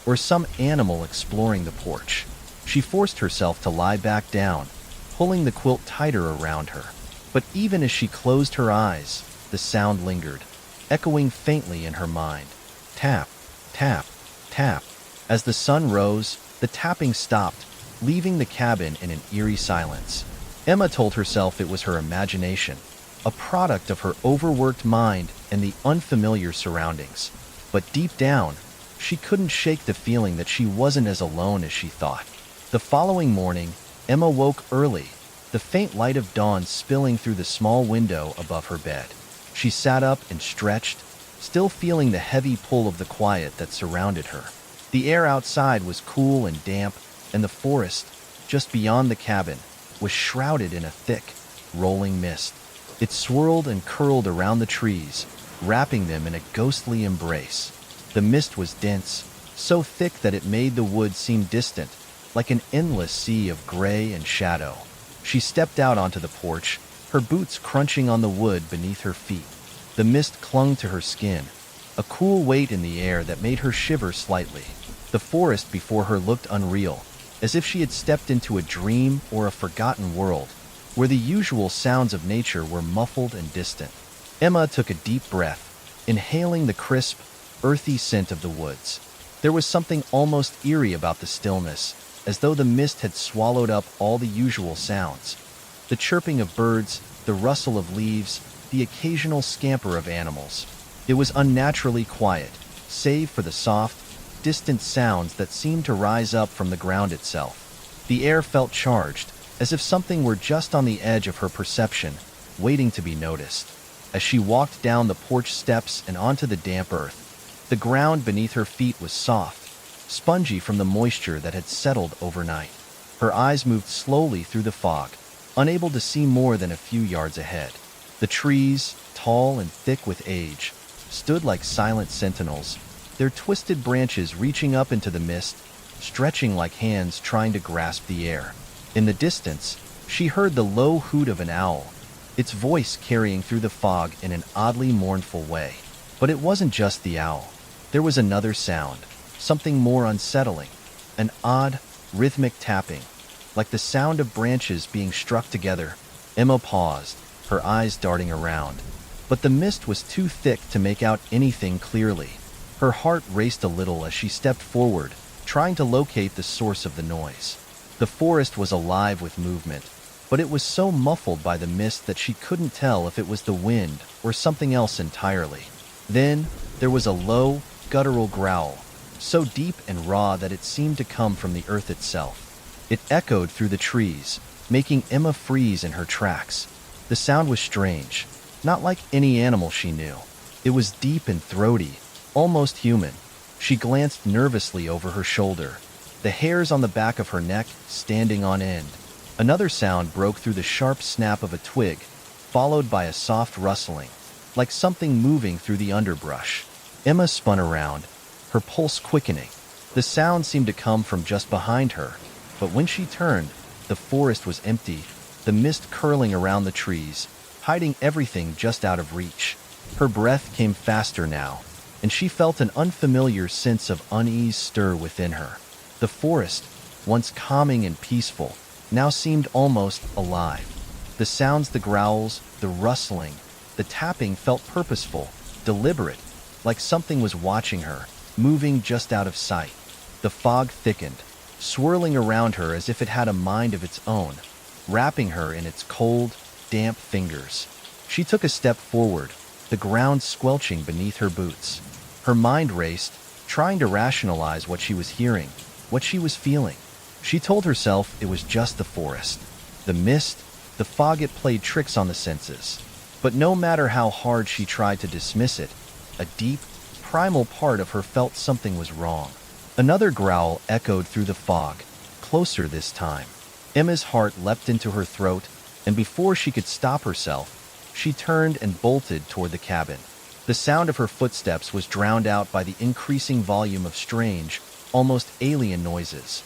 S1: or some animal exploring the porch. She forced herself to lie back down, pulling the quilt tighter around her. But even as she closed her eyes, the sound lingered, echoing faintly in her mind. Tap, tap, tap. As the sun rose, the tapping stopped, leaving the cabin in an eerie silence. Emma told herself it was her imagination, a product of her overworked mind and the unfamiliar surroundings. But deep down, she couldn't shake the feeling that she wasn't as alone as she thought. The following morning, Emma woke early, the faint light of dawn spilling through the small window above her bed. She sat up and stretched, still feeling the heavy pull of the quiet that surrounded her. The air outside was cool and damp, and the forest, just beyond the cabin, was shrouded in a thick, rolling mist. It swirled and curled around the trees, wrapping them in a ghostly embrace. The mist was dense, so thick that it made the woods seem distant, like an endless sea of gray and shadow. She stepped out onto the porch, her boots crunching on the wood beneath her feet. The mist clung to her skin, a cool weight in the air that made her shiver slightly. The forest before her looked unreal, as if she had stepped into a dream or a forgotten world, where the usual sounds of nature were muffled and distant. Emma took a deep breath, inhaling the crisp, earthy scent of the woods. There was something almost eerie about the stillness, as though the mist had swallowed up all the usual sounds. The chirping of birds, the rustle of leaves, the occasional scamper of animals. It was unnaturally quiet, save for the soft, distant sounds that seemed to rise up from the ground itself. The air felt charged, as if something were just on the edge of her perception, waiting to be noticed. As she walked down the porch steps and onto the damp earth, the ground beneath her feet was soft, spongy from the moisture that had settled overnight. Her eyes moved slowly through the fog, unable to see more than a few yards ahead. The trees, tall and thick with age, stood like silent sentinels, their twisted branches reaching up into the mist, stretching like hands trying to grasp the air. In the distance, she heard the low hoot of an owl, its voice carrying through the fog in an oddly mournful way. But it wasn't just the owl. There was another sound, something more unsettling, an odd, rhythmic tapping, like the sound of branches being struck together. Emma paused, her eyes darting around. but the mist was too thick to make out anything clearly. Her heart raced a little as she stepped forward, trying to locate the source of the noise. The forest was alive with movement, but it was so muffled by the mist that she couldn't tell if it was the wind or something else entirely. Then, there was a low, guttural growl, so deep and raw that it seemed to come from the earth itself. It echoed through the trees, making Emma freeze in her tracks. The sound was strange, not like any animal she knew. It was deep and throaty, almost human. She glanced nervously over her shoulder, the hairs on the back of her neck standing on end. Another sound broke through the sharp snap of a twig, followed by a soft rustling, like something moving through the underbrush. Emma spun around, her pulse quickening. The sound seemed to come from just behind her, but when she turned, the forest was empty, the mist curling around the trees, hiding everything just out of reach. Her breath came faster now, and she felt an unfamiliar sense of unease stir within her. The forest, once calming and peaceful, now seemed almost alive. The sounds, the growls, the rustling, the tapping felt purposeful, deliberate, like something was watching her, moving just out of sight. The fog thickened, swirling around her as if it had a mind of its own, wrapping her in its cold, damp fingers. She took a step forward, the ground squelching beneath her boots. Her mind raced, trying to rationalize what she was hearing, what she was feeling. She told herself it was just the forest. The mist, the fog, it played tricks on the senses. But no matter how hard she tried to dismiss it, a deep, primal part of her felt something was wrong. Another growl echoed through the fog, closer this time. Emma's heart leapt into her throat, and before she could stop herself, she turned and bolted toward the cabin. The sound of her footsteps was drowned out by the increasing volume of strange, almost alien noises.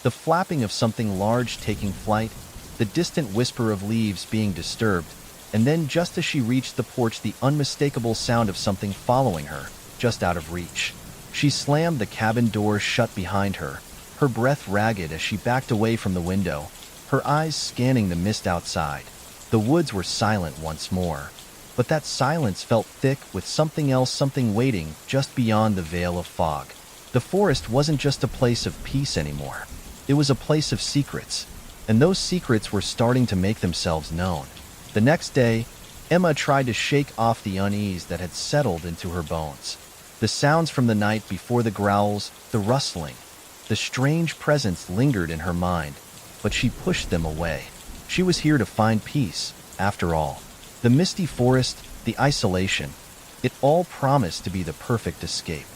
S1: The flapping of something large taking flight, the distant whisper of leaves being disturbed, and then just as she reached the porch, the unmistakable sound of something following her, just out of reach. She slammed the cabin doors shut behind her, her breath ragged as she backed away from the window, her eyes scanning the mist outside. The woods were silent once more, but that silence felt thick with something else, something waiting just beyond the veil of fog. The forest wasn't just a place of peace anymore. It was a place of secrets, and those secrets were starting to make themselves known. The next day, Emma tried to shake off the unease that had settled into her bones. The sounds from the night before, the growls, the rustling, the strange presence lingered in her mind, but she pushed them away. She was here to find peace, after all. The misty forest, the isolation, it all promised to be the perfect escape.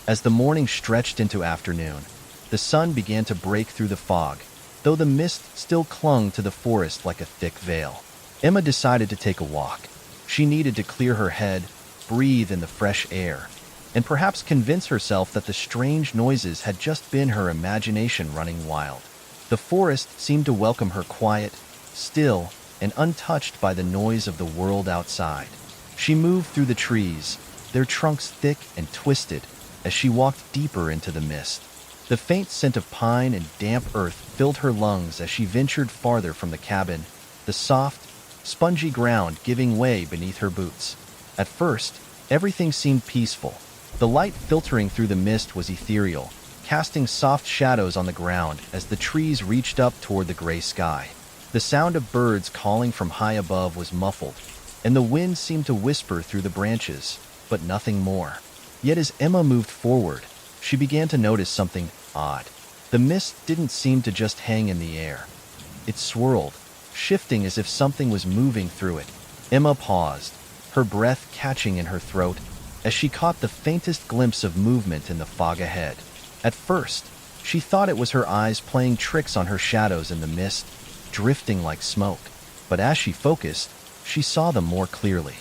S1: As the morning stretched into afternoon, the sun began to break through the fog, though the mist still clung to the forest like a thick veil. Emma decided to take a walk. She needed to clear her head, breathe in the fresh air, and perhaps convince herself that the strange noises had just been her imagination running wild. The forest seemed to welcome her, quiet, still, and untouched by the noise of the world outside. She moved through the trees, their trunks thick and twisted, as she walked deeper into the mist. The faint scent of pine and damp earth filled her lungs as she ventured farther from the cabin, the soft, spongy ground giving way beneath her boots. At first, everything seemed peaceful. The light filtering through the mist was ethereal, casting soft shadows on the ground as the trees reached up toward the gray sky. The sound of birds calling from high above was muffled, and the wind seemed to whisper through the branches, but nothing more. Yet as Emma moved forward, she began to notice something odd. The mist didn't seem to just hang in the air. It swirled, shifting as if something was moving through it. Emma paused, her breath catching in her throat, as she caught the faintest glimpse of movement in the fog ahead. At first, she thought it was her eyes playing tricks on her shadows in the mist, drifting like smoke. But as she focused, she saw them more clearly.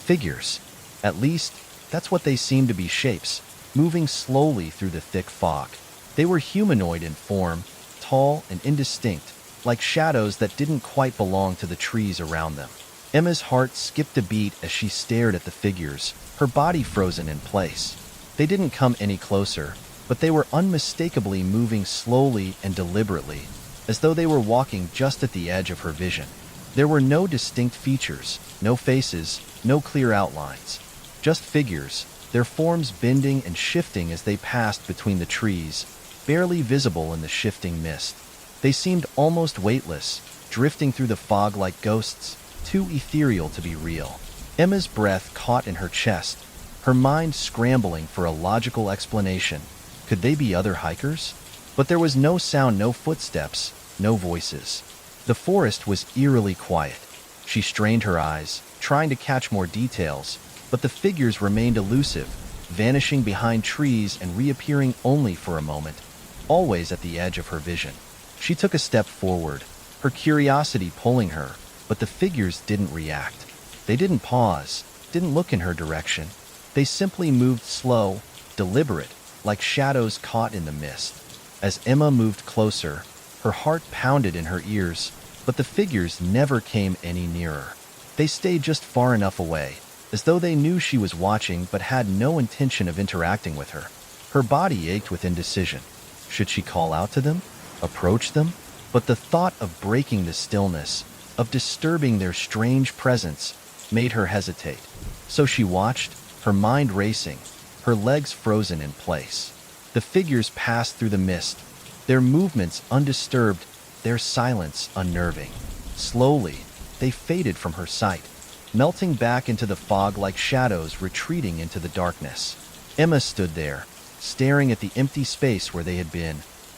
S1: Figures. At least, that's what they seemed to be, shapes, moving slowly through the thick fog. They were humanoid in form, tall and indistinct, like shadows that didn't quite belong to the trees around them. Emma's heart skipped a beat as she stared at the figures, her body frozen in place. They didn't come any closer, but they were unmistakably moving slowly and deliberately, as though they were walking just at the edge of her vision. There were no distinct features, no faces, no clear outlines. Just figures, their forms bending and shifting as they passed between the trees, barely visible in the shifting mist. They seemed almost weightless, drifting through the fog like ghosts, too ethereal to be real. Emma's breath caught in her chest, her mind scrambling for a logical explanation. Could they be other hikers? But there was no sound, no footsteps, no voices. The forest was eerily quiet. She strained her eyes, trying to catch more details, but the figures remained elusive, vanishing behind trees and reappearing only for a moment, always at the edge of her vision. She took a step forward, her curiosity pulling her, but the figures didn't react. They didn't pause, didn't look in her direction. They simply moved slow, deliberate, like shadows caught in the mist. As Emma moved closer, her heart pounded in her ears, but the figures never came any nearer. They stayed just far enough away, as though they knew she was watching but had no intention of interacting with her. Her body ached with indecision. Should she call out to them? Approach them? But the thought of breaking the stillness, of disturbing their strange presence, made her hesitate. So she watched, her mind racing, her legs frozen in place. The figures passed through the mist, their movements undisturbed, their silence unnerving. Slowly, they faded from her sight, melting back into the fog like shadows retreating into the darkness. Emma stood there, staring at the empty space where they had been,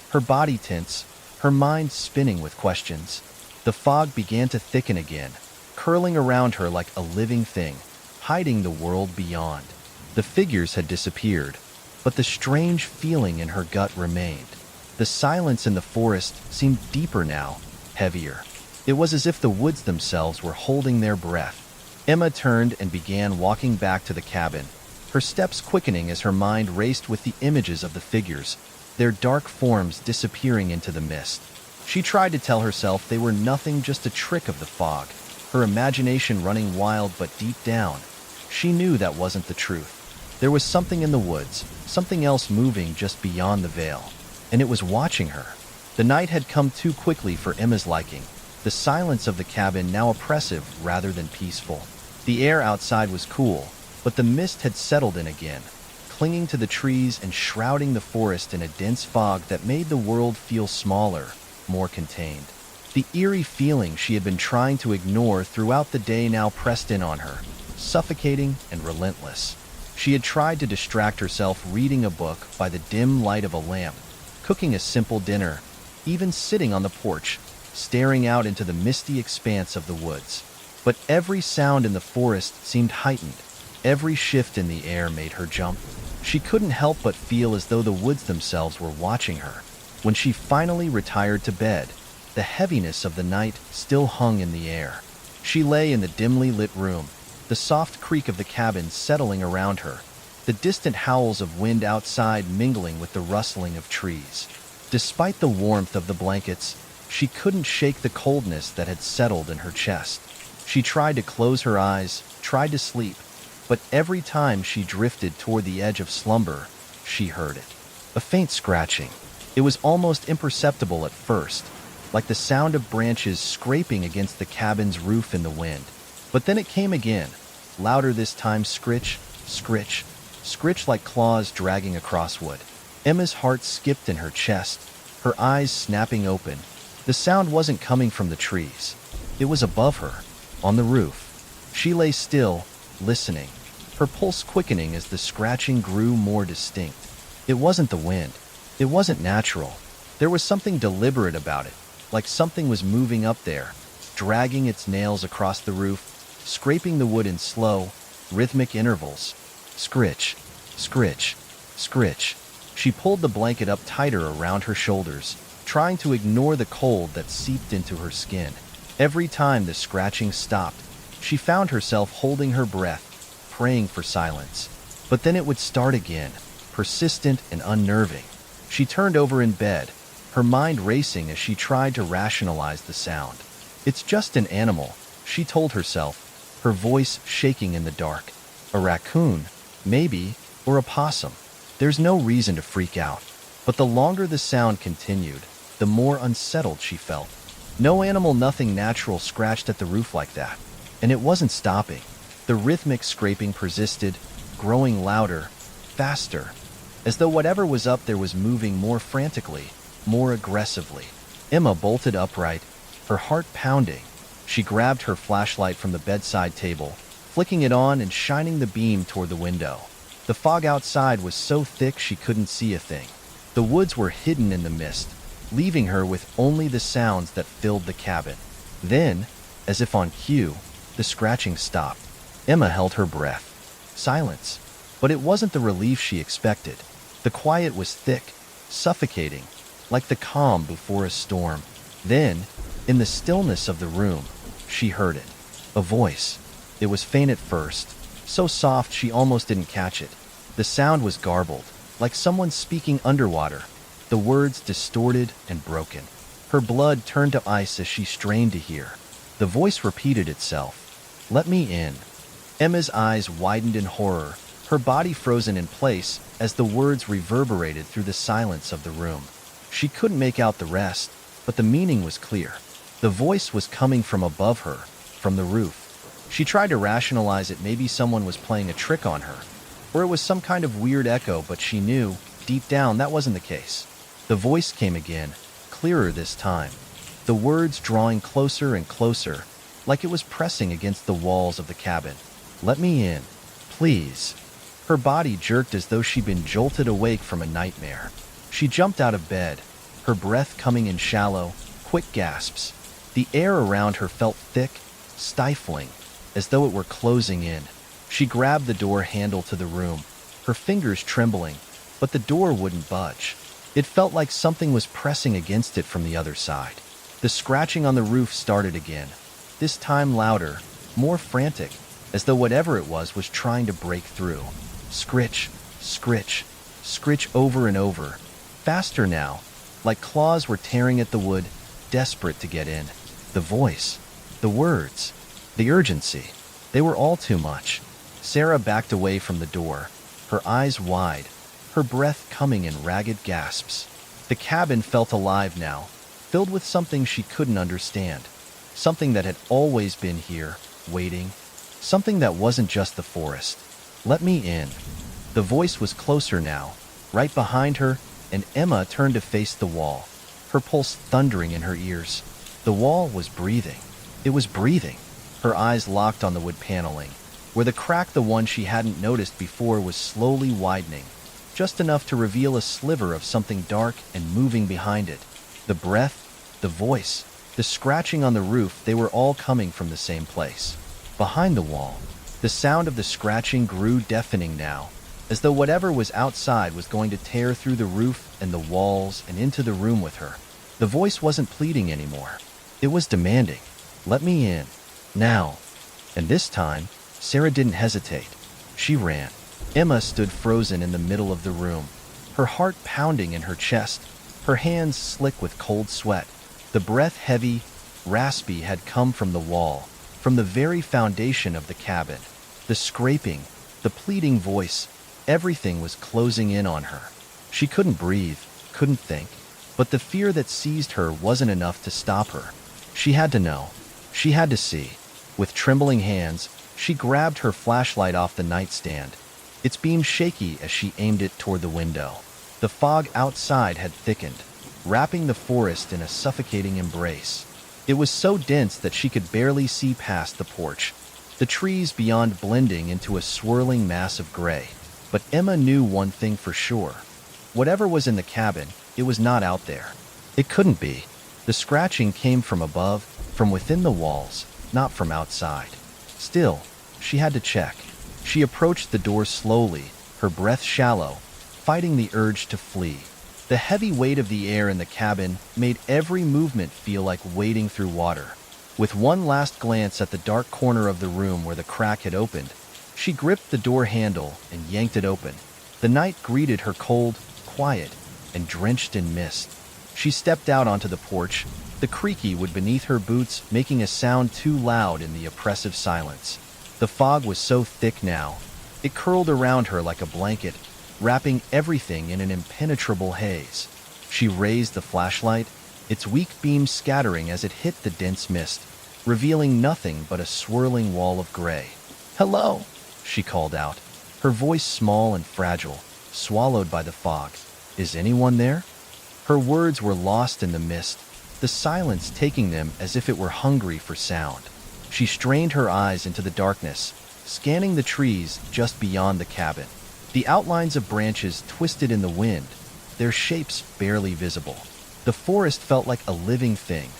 S1: her body tense, her mind spinning with questions. The fog began to thicken again, curling around her like a living thing, hiding the world beyond. The figures had disappeared, but the strange feeling in her gut remained. The silence in the forest seemed deeper now, heavier. It was as if the woods themselves were holding their breath. Emma turned and began walking back to the cabin, her steps quickening as her mind raced with the images of the figures, their dark forms disappearing into the mist. She tried to tell herself they were nothing, just a trick of the fog, her imagination running wild, but deep down, she knew that wasn't the truth. There was something in the woods, something else moving just beyond the veil, and it was watching her. The night had come too quickly for Emma's liking, the silence of the cabin now oppressive rather than peaceful. The air outside was cool, but the mist had settled in again, clinging to the trees and shrouding the forest in a dense fog that made the world feel smaller, more contained. The eerie feeling she had been trying to ignore throughout the day now pressed in on her, suffocating and relentless. She had tried to distract herself reading a book by the dim light of a lamp, cooking a simple dinner, even sitting on the porch, staring out into the misty expanse of the woods. But every sound in the forest seemed heightened. Every shift in the air made her jump. She couldn't help but feel as though the woods themselves were watching her. When she finally retired to bed, the heaviness of the night still hung in the air. She lay in the dimly lit room, the soft creak of the cabin settling around her, the distant howls of wind outside mingling with the rustling of trees. Despite the warmth of the blankets, she couldn't shake the coldness that had settled in her chest. She tried to close her eyes, tried to sleep, but every time she drifted toward the edge of slumber, she heard it. A faint scratching. It was almost imperceptible at first, like the sound of branches scraping against the cabin's roof in the wind. But then it came again, louder this time, scritch, scritch, scritch like claws dragging across wood. Emma's heart skipped in her chest, her eyes snapping open. The sound wasn't coming from the trees. It was above her, on the roof. She lay still, listening, her pulse quickening as the scratching grew more distinct. It wasn't the wind. It wasn't natural. There was something deliberate about it, like something was moving up there, dragging its nails across the roof, scraping the wood in slow, rhythmic intervals. Scritch, scritch, scritch. She pulled the blanket up tighter around her shoulders, trying to ignore the cold that seeped into her skin. Every time the scratching stopped, she found herself holding her breath, praying for silence. But then it would start again, persistent and unnerving. She turned over in bed, her mind racing as she tried to rationalize the sound. It's just an animal, she told herself, her voice shaking in the dark. A raccoon, maybe, or a possum. There's no reason to freak out. But the longer the sound continued, the more unsettled she felt. No animal, nothing natural scratched at the roof like that. And it wasn't stopping. The rhythmic scraping persisted, growing louder, faster, as though whatever was up there was moving more frantically, more aggressively. Emma bolted upright, her heart pounding. She grabbed her flashlight from the bedside table, flicking it on and shining the beam toward the window. The fog outside was so thick she couldn't see a thing. The woods were hidden in the mist, leaving her with only the sounds that filled the cabin. Then, as if on cue, the scratching stopped. Emma held her breath. Silence. But it wasn't the relief she expected. The quiet was thick, suffocating, like the calm before a storm. Then, in the stillness of the room, she heard it. A voice. It was faint at first, so soft she almost didn't catch it. The sound was garbled, like someone speaking underwater, the words distorted and broken. Her blood turned to ice as she strained to hear. The voice repeated itself. "Let me in." Emma's eyes widened in horror, her body frozen in place as the words reverberated through the silence of the room. She couldn't make out the rest, but the meaning was clear. The voice was coming from above her, from the roof. She tried to rationalize it. Maybe someone was playing a trick on her, or it was some kind of weird echo, but she knew, deep down, that wasn't the case. The voice came again, clearer this time, the words drawing closer and closer, like it was pressing against the walls of the cabin. "Let me in, please." Her body jerked as though she'd been jolted awake from a nightmare. She jumped out of bed, her breath coming in shallow, quick gasps. The air around her felt thick, stifling, as though it were closing in. She grabbed the door handle to the room, her fingers trembling, but the door wouldn't budge. It felt like something was pressing against it from the other side. The scratching on the roof started again, this time louder, more frantic, as though whatever it was trying to break through. Scritch, scritch, scritch over and over. Faster now, like claws were tearing at the wood, desperate to get in. The voice, the words, the urgency, they were all too much. Sarah backed away from the door, her eyes wide, her breath coming in ragged gasps. The cabin felt alive now, filled with something she couldn't understand. Something that had always been here, waiting. Something that wasn't just the forest. "Let me in." The voice was closer now, right behind her, and Emma turned to face the wall, her pulse thundering in her ears. The wall was breathing. It was breathing. Her eyes locked on the wood paneling, where the crack, the one she hadn't noticed before, was slowly widening, just enough to reveal a sliver of something dark and moving behind it. The breath, the voice, the scratching on the roof, they were all coming from the same place. Behind the wall, the sound of the scratching grew deafening now, as though whatever was outside was going to tear through the roof and the walls and into the room with her. The voice wasn't pleading anymore. It was demanding. "Let me in. Now." And this time, Sarah didn't hesitate. She ran. Emma stood frozen in the middle of the room, her heart pounding in her chest, her hands slick with cold sweat. The breath, heavy, raspy, had come from the wall, from the very foundation of the cabin. The scraping, the pleading voice, everything was closing in on her. She couldn't breathe, couldn't think, but the fear that seized her wasn't enough to stop her. She had to know. She had to see. With trembling hands, she grabbed her flashlight off the nightstand, its beam shaky as she aimed it toward the window. The fog outside had thickened, wrapping the forest in a suffocating embrace. It was so dense that she could barely see past the porch, the trees beyond blending into a swirling mass of gray. But Emma knew one thing for sure. Whatever was in the cabin, it was not out there. It couldn't be. The scratching came from above, from within the walls, not from outside. Still, she had to check. She approached the door slowly, her breath shallow, fighting the urge to flee. The heavy weight of the air in the cabin made every movement feel like wading through water. With one last glance at the dark corner of the room where the crack had opened, she gripped the door handle and yanked it open. The night greeted her cold, quiet, and drenched in mist. She stepped out onto the porch, the creaky wood beneath her boots making a sound too loud in the oppressive silence. The fog was so thick now, it curled around her like a blanket, wrapping everything in an impenetrable haze. She raised the flashlight, its weak beam scattering as it hit the dense mist, revealing nothing but a swirling wall of gray. "Hello," she called out, her voice small and fragile, swallowed by the fog. "Is anyone there?" Her words were lost in the mist, the silence taking them as if it were hungry for sound. She strained her eyes into the darkness, scanning the trees just beyond the cabin. The outlines of branches twisted in the wind, their shapes barely visible. The forest felt like a living thing,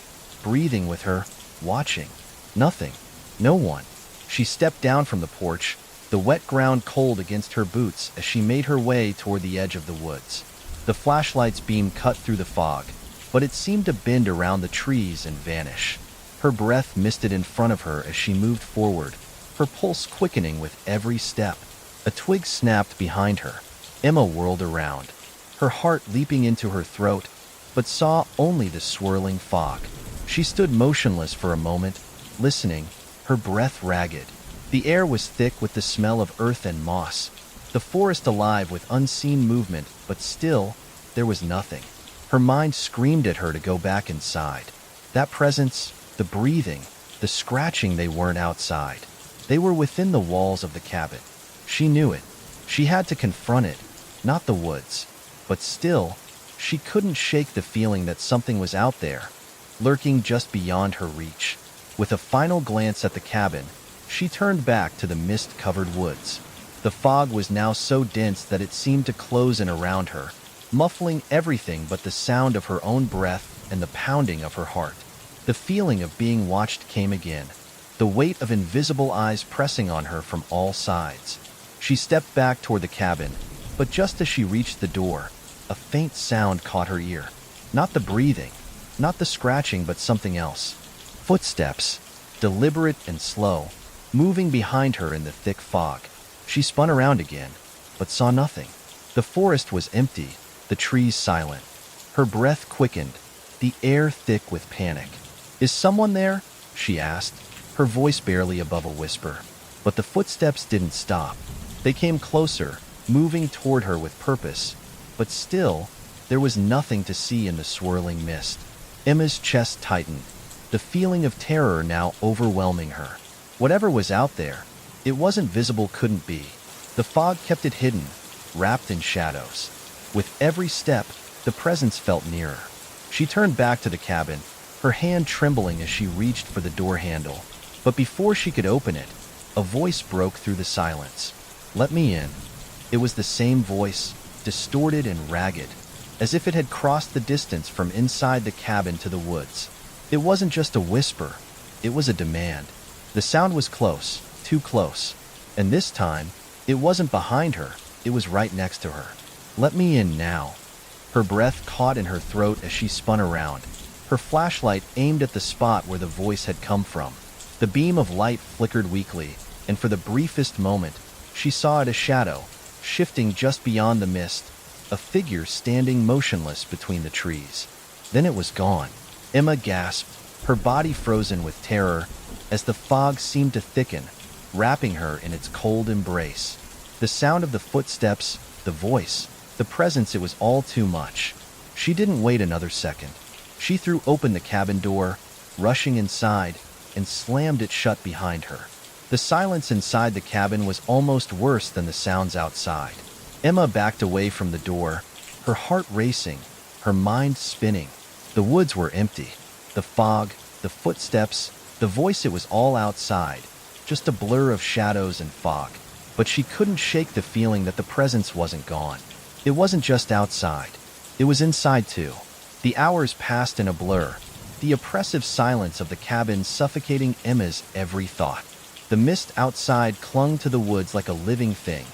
S1: breathing with her, watching. Nothing. No one. She stepped down from the porch, the wet ground cold against her boots as she made her way toward the edge of the woods. The flashlight's beam cut through the fog, but it seemed to bend around the trees and vanish. Her breath misted in front of her as she moved forward, her pulse quickening with every step. A twig snapped behind her. Emma whirled around, her heart leaping into her throat, but saw only the swirling fog. She stood motionless for a moment, listening, her breath ragged. The air was thick with the smell of earth and moss, the forest alive with unseen movement, but still, there was nothing. Her mind screamed at her to go back inside. That presence, the breathing, the scratching, they weren't outside. They were within the walls of the cabin. She knew it. She had to confront it, not the woods. But still, she couldn't shake the feeling that something was out there, lurking just beyond her reach. With a final glance at the cabin, she turned back to the mist-covered woods. The fog was now so dense that it seemed to close in around her, muffling everything but the sound of her own breath and the pounding of her heart. The feeling of being watched came again, the weight of invisible eyes pressing on her from all sides. She stepped back toward the cabin, but just as she reached the door, a faint sound caught her ear. Not the breathing, not the scratching, but something else. Footsteps, deliberate and slow, moving behind her in the thick fog. She spun around again, but saw nothing. The forest was empty, the trees silent. Her breath quickened, the air thick with panic. "Is someone there?" she asked, her voice barely above a whisper. But the footsteps didn't stop. They came closer, moving toward her with purpose, but still, there was nothing to see in the swirling mist. Emma's chest tightened, the feeling of terror now overwhelming her. Whatever was out there, it wasn't visible, couldn't be. The fog kept it hidden, wrapped in shadows. With every step, the presence felt nearer. She turned back to the cabin, her hand trembling as she reached for the door handle. But before she could open it, a voice broke through the silence. "Let me in." It was the same voice, distorted and ragged, as if it had crossed the distance from inside the cabin to the woods. It wasn't just a whisper, it was a demand. The sound was close, too close, and this time, it wasn't behind her, it was right next to her. "Let me in now." Her breath caught in her throat as she spun around, her flashlight aimed at the spot where the voice had come from. The beam of light flickered weakly, and for the briefest moment, she saw it a shadow, shifting just beyond the mist, a figure standing motionless between the trees. Then it was gone. Emma gasped, her body frozen with terror, as the fog seemed to thicken, wrapping her in its cold embrace. The sound of the footsteps, the voice, the presence, it was all too much. She didn't wait another second. She threw open the cabin door, rushing inside, and slammed it shut behind her. The silence inside the cabin was almost worse than the sounds outside. Emma backed away from the door, her heart racing, her mind spinning. The woods were empty. The fog, the footsteps, the voice, it was all outside, just a blur of shadows and fog. But she couldn't shake the feeling that the presence wasn't gone. It wasn't just outside. It was inside too. The hours passed in a blur, the oppressive silence of the cabin suffocating Emma's every thought. The mist outside clung to the woods like a living thing,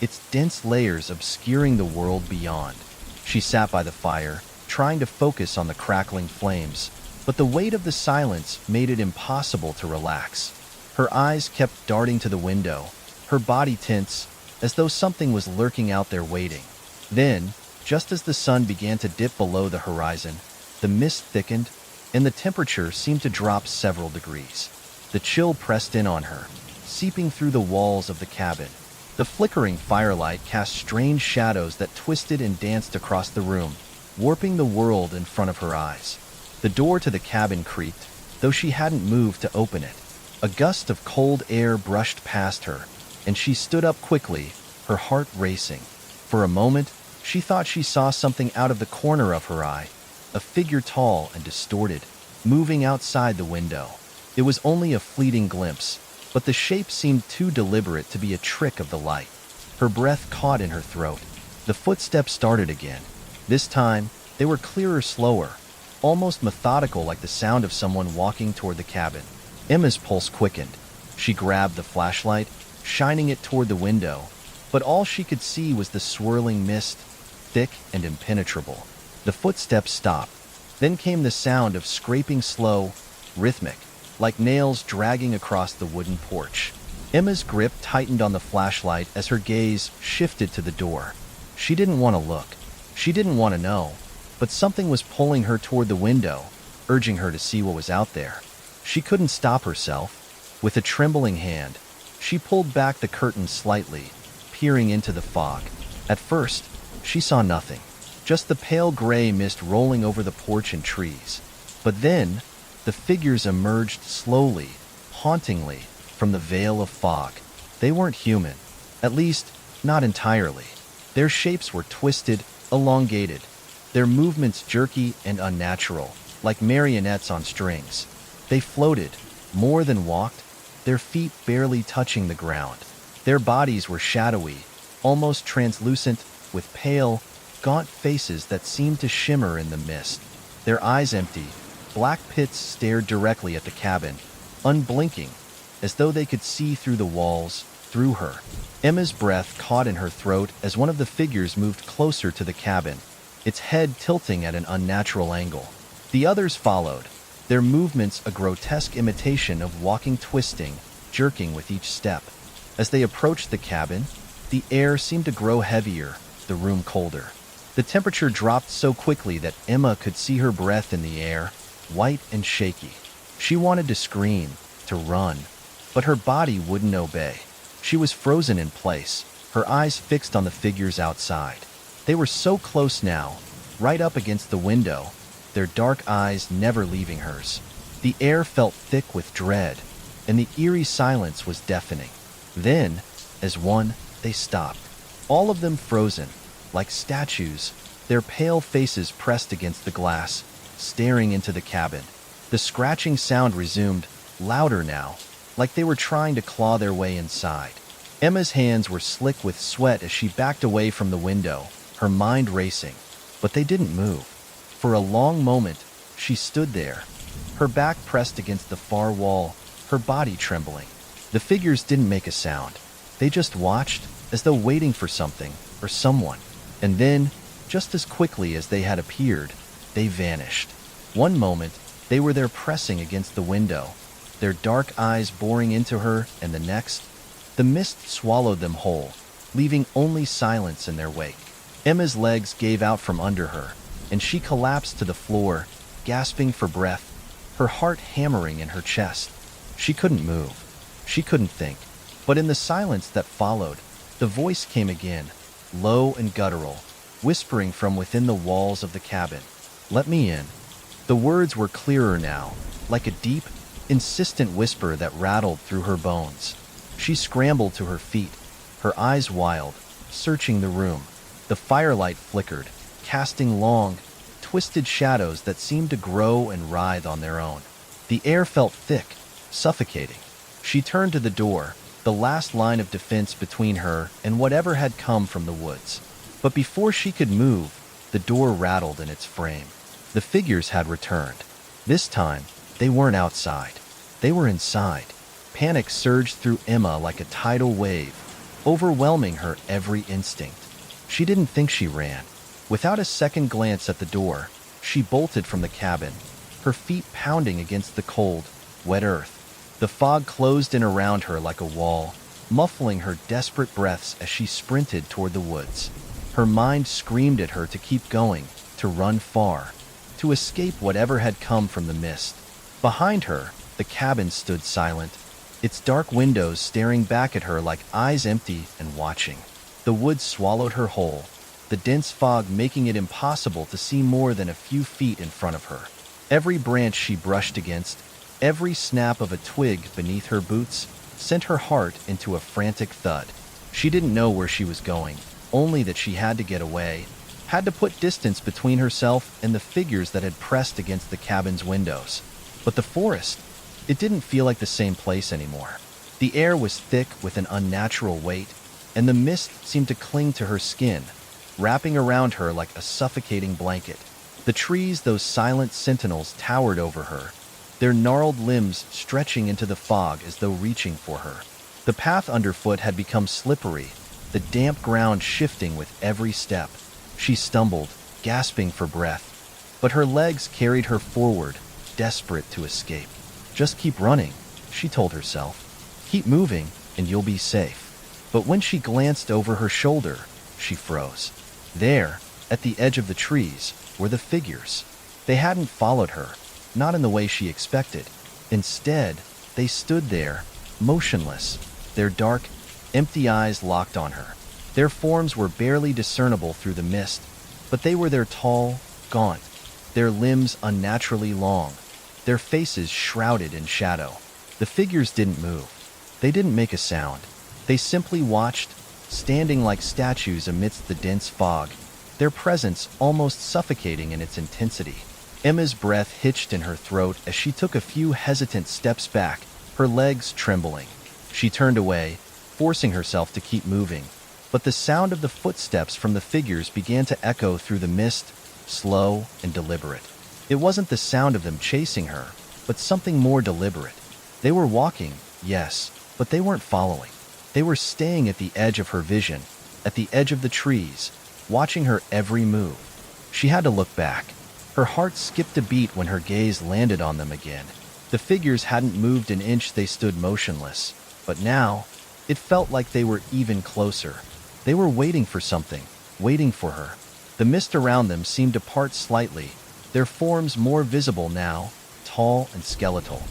S1: its dense layers obscuring the world beyond. She sat by the fire, trying to focus on the crackling flames, but the weight of the silence made it impossible to relax. Her eyes kept darting to the window, her body tense, as though something was lurking out there waiting. Then, just as the sun began to dip below the horizon, the mist thickened, and the temperature seemed to drop several degrees. The chill pressed in on her, seeping through the walls of the cabin. The flickering firelight cast strange shadows that twisted and danced across the room, warping the world in front of her eyes. The door to the cabin creaked, though she hadn't moved to open it. A gust of cold air brushed past her, and she stood up quickly, her heart racing. For a moment, she thought she saw something out of the corner of her eye, a figure tall and distorted, moving outside the window. It was only a fleeting glimpse, but the shape seemed too deliberate to be a trick of the light. Her breath caught in her throat. The footsteps started again. This time, they were clearer, slower, almost methodical, like the sound of someone walking toward the cabin. Emma's pulse quickened. She grabbed the flashlight, shining it toward the window, but all she could see was the swirling mist, thick and impenetrable. The footsteps stopped. Then came the sound of scraping, slow, rhythmic, like nails dragging across the wooden porch. Emma's grip tightened on the flashlight as her gaze shifted to the door. She didn't want to look. She didn't want to know. But something was pulling her toward the window, urging her to see what was out there. She couldn't stop herself. With a trembling hand, she pulled back the curtain slightly, peering into the fog. At first, she saw nothing, just the pale gray mist rolling over the porch and trees. But then, the figures emerged slowly, hauntingly, from the veil of fog. They weren't human, at least, not entirely. Their shapes were twisted, elongated, their movements jerky and unnatural, like marionettes on strings. They floated, more than walked, their feet barely touching the ground. Their bodies were shadowy, almost translucent, with pale, gaunt faces that seemed to shimmer in the mist. Their eyes empty, black pits stared directly at the cabin, unblinking, as though they could see through the walls, through her. Emma's breath caught in her throat as one of the figures moved closer to the cabin, its head tilting at an unnatural angle. The others followed, their movements a grotesque imitation of walking, twisting, jerking with each step. As they approached the cabin, the air seemed to grow heavier, the room colder. The temperature dropped so quickly that Emma could see her breath in the air, white and shaky. She wanted to scream, to run, but her body wouldn't obey. She was frozen in place, her eyes fixed on the figures outside. They were so close now, right up against the window, their dark eyes never leaving hers. The air felt thick with dread, and the eerie silence was deafening. Then, as one, they stopped, all of them frozen, like statues, their pale faces pressed against the glass, staring into the cabin. The scratching sound resumed, louder now, like they were trying to claw their way inside. Emma's hands were slick with sweat as she backed away from the window, her mind racing. But they didn't move. For a long moment, she stood there, her back pressed against the far wall, her body trembling. The figures didn't make a sound. They just watched, as though waiting for something, or someone. And then, just as quickly as they had appeared, they vanished. One moment, they were there pressing against the window, their dark eyes boring into her, and the next, the mist swallowed them whole, leaving only silence in their wake. Emma's legs gave out from under her, and she collapsed to the floor, gasping for breath, her heart hammering in her chest. She couldn't move. She couldn't think. But in the silence that followed, the voice came again, low and guttural, whispering from within the walls of the cabin. "Let me in." The words were clearer now, like a deep, insistent whisper that rattled through her bones. She scrambled to her feet, her eyes wild, searching the room. The firelight flickered, casting long, twisted shadows that seemed to grow and writhe on their own. The air felt thick, suffocating. She turned to the door, the last line of defense between her and whatever had come from the woods. But before she could move, the door rattled in its frame. The figures had returned. This time, they weren't outside. They were inside. Panic surged through Emma like a tidal wave, overwhelming her every instinct. She didn't think she ran. Without a second glance at the door, she bolted from the cabin, her feet pounding against the cold, wet earth. The fog closed in around her like a wall, muffling her desperate breaths as she sprinted toward the woods. Her mind screamed at her to keep going, to run far, to escape whatever had come from the mist. Behind her, the cabin stood silent, its dark windows staring back at her like eyes empty and watching. The woods swallowed her whole, the dense fog making it impossible to see more than a few feet in front of her. Every branch she brushed against, every snap of a twig beneath her boots, sent her heart into a frantic thud. She didn't know where she was going, only that she had to get away, had to put distance between herself and the figures that had pressed against the cabin's windows. But the forest, it didn't feel like the same place anymore. The air was thick with an unnatural weight, and the mist seemed to cling to her skin, wrapping around her like a suffocating blanket. The trees, those silent sentinels, towered over her, their gnarled limbs stretching into the fog as though reaching for her. The path underfoot had become slippery, the damp ground shifting with every step. She stumbled, gasping for breath, but her legs carried her forward, desperate to escape. Just keep running, she told herself. Keep moving, and you'll be safe. But when she glanced over her shoulder, she froze. There, at the edge of the trees, were the figures. They hadn't followed her, not in the way she expected. Instead, they stood there, motionless, their dark, empty eyes locked on her. Their forms were barely discernible through the mist, but they were there tall, gaunt, their limbs unnaturally long, their faces shrouded in shadow. The figures didn't move. They didn't make a sound. They simply watched, standing like statues amidst the dense fog, their presence almost suffocating in its intensity. Emma's breath hitched in her throat as she took a few hesitant steps back, her legs trembling. She turned away, forcing herself to keep moving, but the sound of the footsteps from the figures began to echo through the mist, slow and deliberate. It wasn't the sound of them chasing her, but something more deliberate. They were walking, yes, but they weren't following. They were staying at the edge of her vision, at the edge of the trees, watching her every move. She had to look back. Her heart skipped a beat when her gaze landed on them again. The figures hadn't moved an inch, they stood motionless. But now, it felt like they were even closer. They were waiting for something, waiting for her. The mist around them seemed to part slightly, their forms more visible now, tall and skeletal,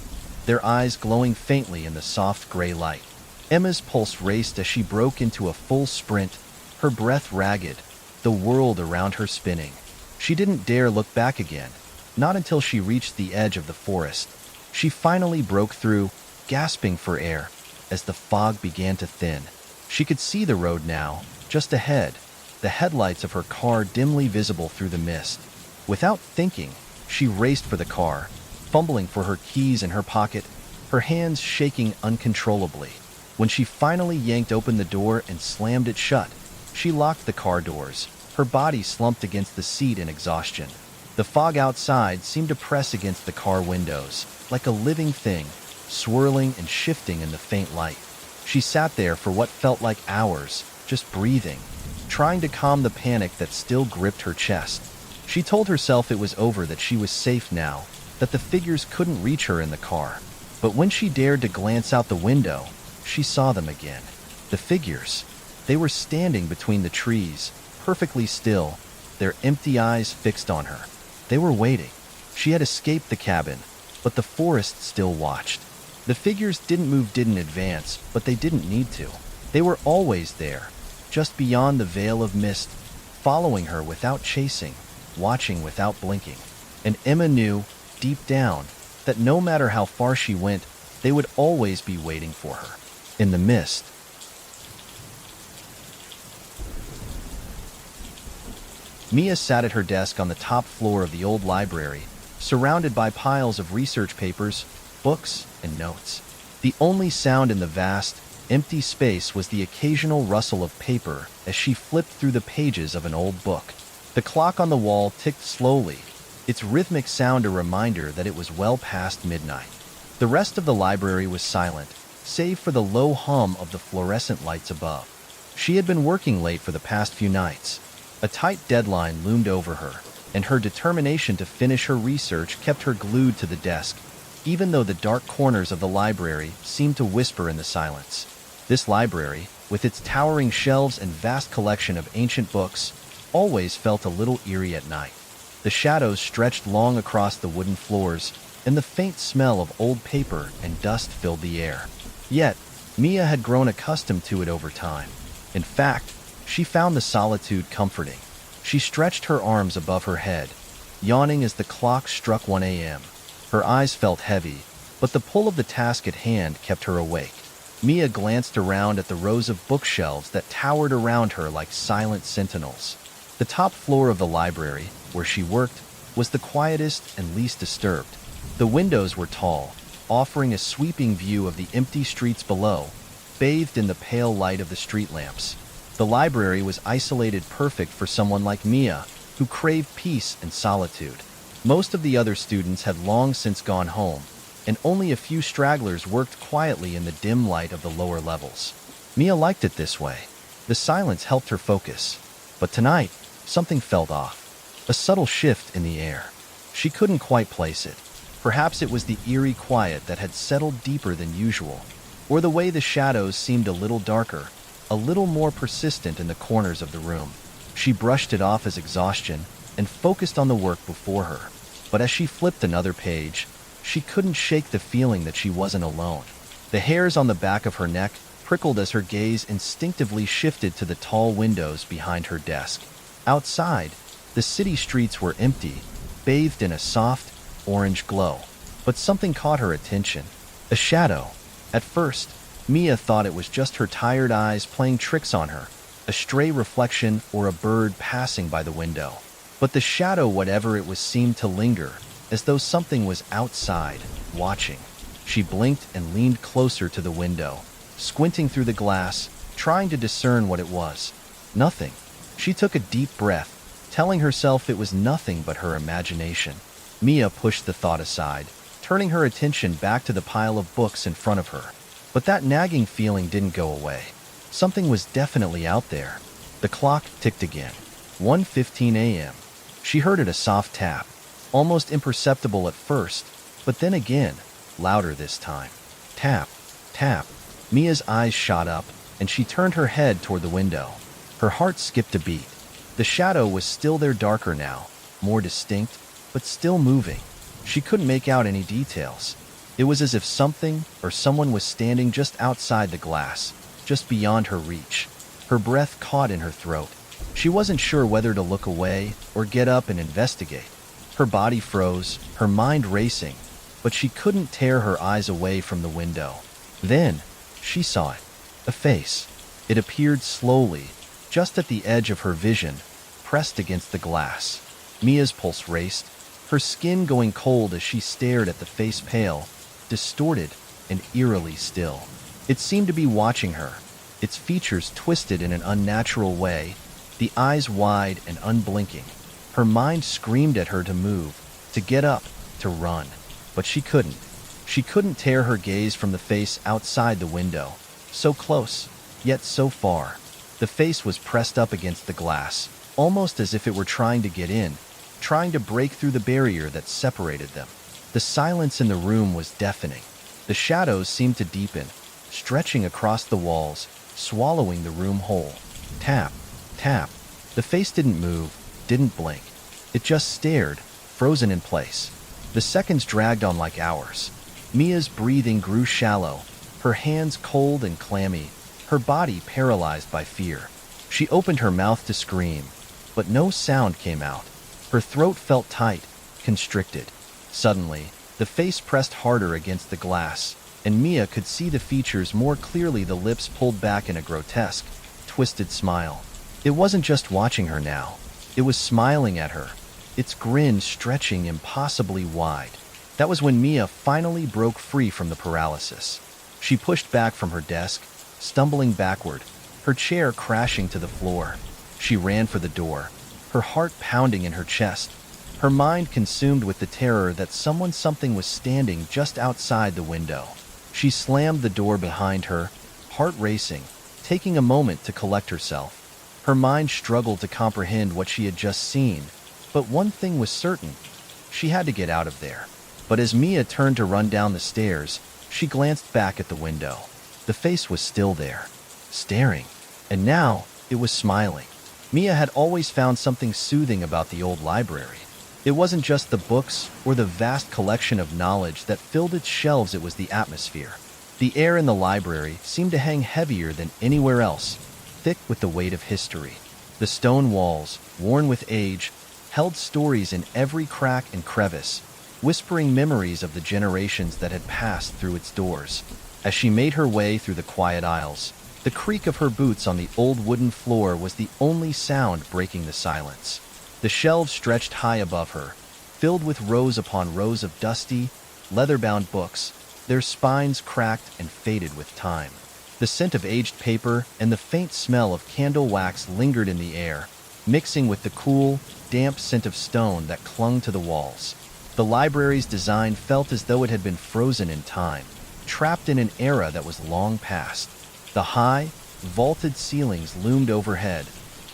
S1: their eyes glowing faintly in the soft gray light. Emma's pulse raced as she broke into a full sprint, her breath ragged, the world around her spinning. She didn't dare look back again, not until she reached the edge of the forest. She finally broke through, gasping for air, as the fog began to thin. She could see the road now, just ahead, the headlights of her car dimly visible through the mist. Without thinking, she raced for the car, fumbling for her keys in her pocket, her hands shaking uncontrollably. When she finally yanked open the door and slammed it shut, she locked the car doors, her body slumped against the seat in exhaustion. The fog outside seemed to press against the car windows, like a living thing, swirling and shifting in the faint light. She sat there for what felt like hours, just breathing, trying to calm the panic that still gripped her chest. She told herself it was over, that she was safe now, that the figures couldn't reach her in the car. But when she dared to glance out the window, she saw them again. The figures. They were standing between the trees, perfectly still, their empty eyes fixed on her. They were waiting. She had escaped the cabin, but the forest still watched. The figures didn't move, didn't advance, but they didn't need to. They were always there, just beyond the veil of mist, following her without chasing, watching without blinking. And Emma knew, deep down, that no matter how far she went, they would always be waiting for her. In the mist. Mia sat at her desk on the top floor of the old library, surrounded by piles of research papers, books, and notes. The only sound in the vast, empty space was the occasional rustle of paper as she flipped through the pages of an old book. The clock on the wall ticked slowly, its rhythmic sound a reminder that it was well past midnight. The rest of the library was silent, save for the low hum of the fluorescent lights above. She had been working late for the past few nights. A tight deadline loomed over her, and her determination to finish her research kept her glued to the desk, even though the dark corners of the library seemed to whisper in the silence. This library, with its towering shelves and vast collection of ancient books, always felt a little eerie at night. The shadows stretched long across the wooden floors, and the faint smell of old paper and dust filled the air. Yet, Mia had grown accustomed to it over time. In fact, she found the solitude comforting. She stretched her arms above her head, yawning as the clock struck 1 a.m. Her eyes felt heavy, but the pull of the task at hand kept her awake. Mia glanced around at the rows of bookshelves that towered around her like silent sentinels. The top floor of the library, where she worked, was the quietest and least disturbed. The windows were tall, offering a sweeping view of the empty streets below, bathed in the pale light of the street lamps. The library was isolated, perfect for someone like Mia, who craved peace and solitude. Most of the other students had long since gone home, and only a few stragglers worked quietly in the dim light of the lower levels. Mia liked it this way. The silence helped her focus. But tonight, something felt off. A subtle shift in the air. She couldn't quite place it. Perhaps it was the eerie quiet that had settled deeper than usual, or the way the shadows seemed a little darker, a little more persistent in the corners of the room. She brushed it off as exhaustion and focused on the work before her. But as she flipped another page, she couldn't shake the feeling that she wasn't alone. The hairs on the back of her neck prickled as her gaze instinctively shifted to the tall windows behind her desk. Outside, the city streets were empty, bathed in a soft, orange glow. But something caught her attention. A shadow. At first, Mia thought it was just her tired eyes playing tricks on her, a stray reflection or a bird passing by the window. But the shadow, whatever it was, seemed to linger, as though something was outside, watching. She blinked and leaned closer to the window, squinting through the glass, trying to discern what it was. Nothing. She took a deep breath, telling herself it was nothing but her imagination. Mia pushed the thought aside, turning her attention back to the pile of books in front of her. But that nagging feeling didn't go away. Something was definitely out there. The clock ticked again. 1:15 a.m. She heard it, a soft tap, almost imperceptible at first, but then again, louder this time. Tap, tap. Mia's eyes shot up, and she turned her head toward the window. Her heart skipped a beat. The shadow was still there, darker now, more distinct, but still moving. She couldn't make out any details. It was as if something or someone was standing just outside the glass, just beyond her reach. Her breath caught in her throat. She wasn't sure whether to look away or get up and investigate. Her body froze, her mind racing, but she couldn't tear her eyes away from the window. Then, she saw it. A face. It appeared slowly, just at the edge of her vision, pressed against the glass. Mia's pulse raced, her skin going cold as she stared at the face, pale, distorted, and eerily still. It seemed to be watching her, its features twisted in an unnatural way, the eyes wide and unblinking. Her mind screamed at her to move, to get up, to run. But she couldn't. She couldn't tear her gaze from the face outside the window. So close, yet so far. The face was pressed up against the glass, almost as if it were trying to get in, trying to break through the barrier that separated them. The silence in the room was deafening. The shadows seemed to deepen, stretching across the walls, swallowing the room whole. Tap, tap. The face didn't move, didn't blink. It just stared, frozen in place. The seconds dragged on like hours. Mia's breathing grew shallow, her hands cold and clammy, her body paralyzed by fear. She opened her mouth to scream, but no sound came out. Her throat felt tight, constricted. Suddenly, the face pressed harder against the glass, and Mia could see the features more clearly, the lips pulled back in a grotesque, twisted smile. It wasn't just watching her now. It was smiling at her, its grin stretching impossibly wide. That was when Mia finally broke free from the paralysis. She pushed back from her desk, stumbling backward, her chair crashing to the floor. She ran for the door, her heart pounding in her chest, her mind consumed with the terror that something was standing just outside the window. She slammed the door behind her, heart racing, taking a moment to collect herself. Her mind struggled to comprehend what she had just seen, but one thing was certain: she had to get out of there. But as Mia turned to run down the stairs, she glanced back at the window. The face was still there, staring, and now it was smiling. Mia had always found something soothing about the old library. It wasn't just the books or the vast collection of knowledge that filled its shelves, it was the atmosphere. The air in the library seemed to hang heavier than anywhere else, thick with the weight of history. The stone walls, worn with age, held stories in every crack and crevice, whispering memories of the generations that had passed through its doors. As she made her way through the quiet aisles, the creak of her boots on the old wooden floor was the only sound breaking the silence. The shelves stretched high above her, filled with rows upon rows of dusty, leather-bound books, their spines cracked and faded with time. The scent of aged paper and the faint smell of candle wax lingered in the air, mixing with the cool, damp scent of stone that clung to the walls. The library's design felt as though it had been frozen in time, trapped in an era that was long past. The high, vaulted ceilings loomed overhead,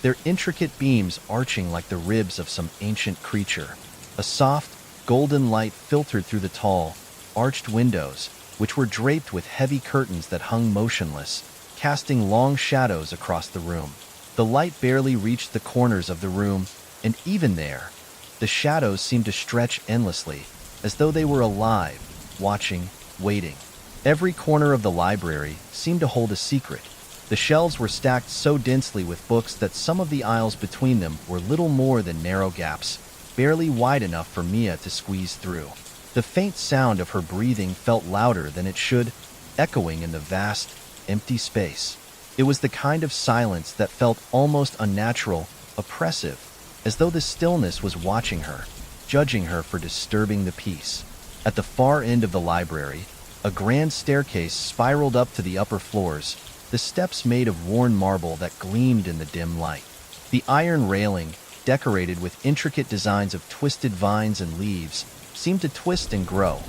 S1: their intricate beams arching like the ribs of some ancient creature. A soft, golden light filtered through the tall, arched windows, which were draped with heavy curtains that hung motionless, casting long shadows across the room. The light barely reached the corners of the room, and even there, the shadows seemed to stretch endlessly, as though they were alive, watching, waiting. Every corner of the library seemed to hold a secret. The shelves were stacked so densely with books that some of the aisles between them were little more than narrow gaps, barely wide enough for Mia to squeeze through. The faint sound of her breathing felt louder than it should, echoing in the vast, empty space. It was the kind of silence that felt almost unnatural, oppressive, as though the stillness was watching her, judging her for disturbing the peace. At the far end of the library, a grand staircase spiraled up to the upper floors, the steps made of worn marble that gleamed in the dim light. The iron railing, decorated with intricate designs of twisted vines and leaves, seemed to twist and grow,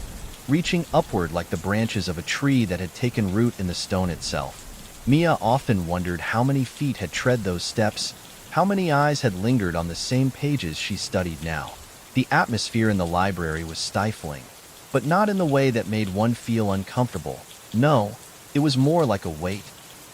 S1: reaching upward like the branches of a tree that had taken root in the stone itself. Mia often wondered how many feet had tread those steps, how many eyes had lingered on the same pages she studied now. The atmosphere in the library was stifling, but not in the way that made one feel uncomfortable. No, it was more like a weight,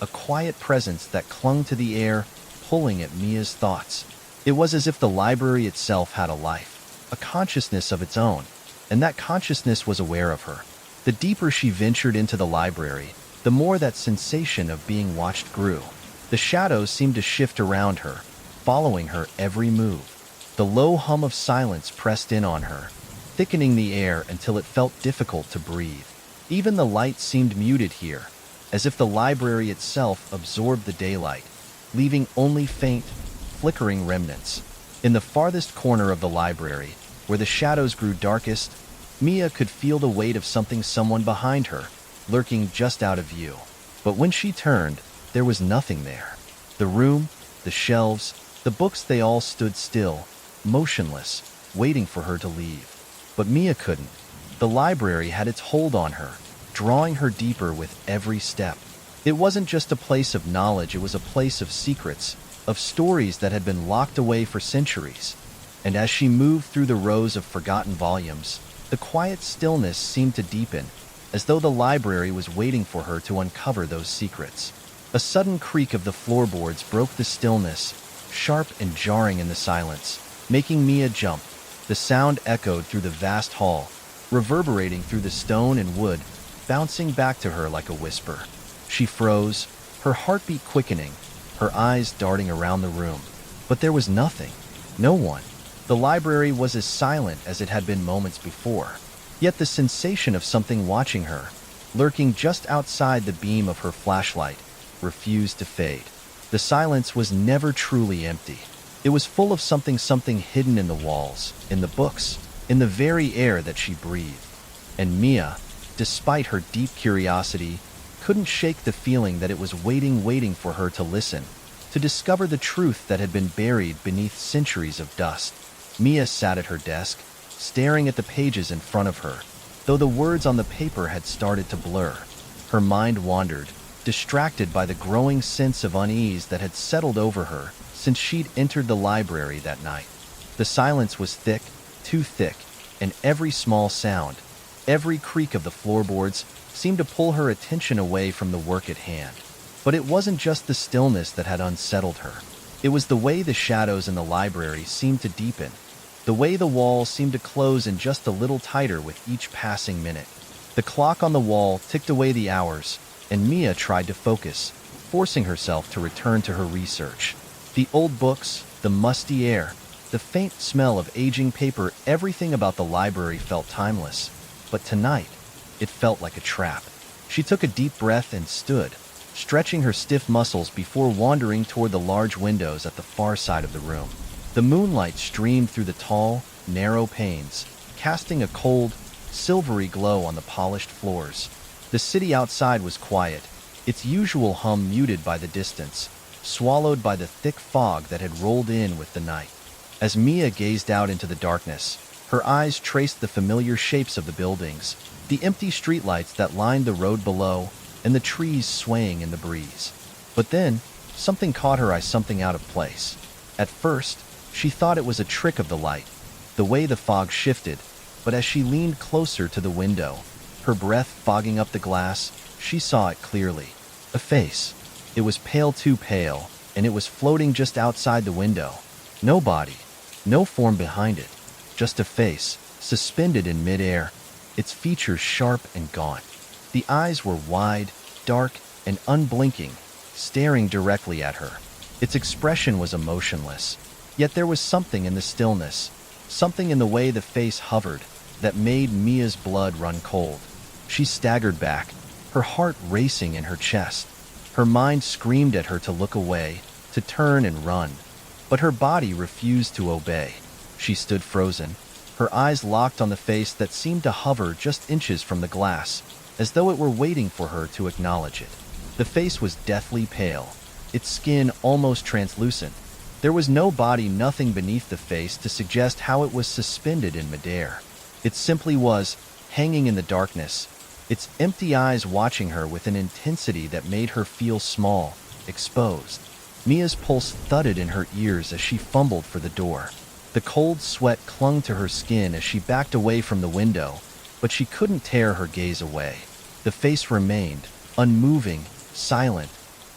S1: a quiet presence that clung to the air, pulling at Mia's thoughts. It was as if the library itself had a life, a consciousness of its own, and that consciousness was aware of her. The deeper she ventured into the library, the more that sensation of being watched grew. The shadows seemed to shift around her, following her every move. The low hum of silence pressed in on her, thickening the air until it felt difficult to breathe. Even the light seemed muted here, as if the library itself absorbed the daylight, leaving only faint, flickering remnants. In the farthest corner of the library, where the shadows grew darkest, Mia could feel the weight of someone behind her, lurking just out of view. But when she turned, there was nothing there. The room, the shelves, the books, they all stood still, motionless, waiting for her to leave. But Mia couldn't. The library had its hold on her, drawing her deeper with every step. It wasn't just a place of knowledge, it was a place of secrets, of stories that had been locked away for centuries. And as she moved through the rows of forgotten volumes, the quiet stillness seemed to deepen, as though the library was waiting for her to uncover those secrets. A sudden creak of the floorboards broke the stillness, sharp and jarring in the silence, making Mia jump. The sound echoed through the vast hall, reverberating through the stone and wood, bouncing back to her like a whisper. She froze, her heartbeat quickening, her eyes darting around the room. But there was nothing, no one. The library was as silent as it had been moments before. Yet the sensation of something watching her, lurking just outside the beam of her flashlight, refused to fade. The silence was never truly empty. It was full of something hidden in the walls, in the books, in the very air that she breathed. And Mia, despite her deep curiosity, couldn't shake the feeling that it was waiting for her to listen, to discover the truth that had been buried beneath centuries of dust. Mia sat at her desk, staring at the pages in front of her, though the words on the paper had started to blur. Her mind wandered, distracted by the growing sense of unease that had settled over her since she'd entered the library that night. The silence was thick, too thick, and every small sound, every creak of the floorboards seemed to pull her attention away from the work at hand. But it wasn't just the stillness that had unsettled her. It was the way the shadows in the library seemed to deepen, the way the walls seemed to close in just a little tighter with each passing minute. The clock on the wall ticked away the hours, and Mia tried to focus, forcing herself to return to her research. The old books, the musty air, The faint smell of aging paper, everything about the library felt timeless. But tonight, it felt like a trap. She took a deep breath and stood, stretching her stiff muscles before wandering toward the large windows at the far side of the room. The moonlight streamed through the tall, narrow panes, casting a cold, silvery glow on the polished floors. The city outside was quiet, its usual hum muted by the distance, swallowed by the thick fog that had rolled in with the night. As Mia gazed out into the darkness, her eyes traced the familiar shapes of the buildings, the empty streetlights that lined the road below, and the trees swaying in the breeze. But then, something caught her eye, something out of place. At first, she thought it was a trick of the light, the way the fog shifted, but as she leaned closer to the window, her breath fogging up the glass, she saw it clearly. A face. It was pale, too pale, and it was floating just outside the window. No body, no form behind it, just a face, suspended in midair, its features sharp and gaunt. The eyes were wide, dark, and unblinking, staring directly at her. Its expression was emotionless, yet there was something in the stillness, something in the way the face hovered, that made Mia's blood run cold. She staggered back, her heart racing in her chest. Her mind screamed at her to look away, to turn and run, but her body refused to obey. She stood frozen, her eyes locked on the face that seemed to hover just inches from the glass, as though it were waiting for her to acknowledge it. The face was deathly pale, its skin almost translucent. There was no body, nothing beneath the face to suggest how it was suspended in midair. It simply was, hanging in the darkness, its empty eyes watching her with an intensity that made her feel small, exposed. Mia's pulse thudded in her ears as she fumbled for the door. The cold sweat clung to her skin as she backed away from the window, but she couldn't tear her gaze away. The face remained, unmoving, silent,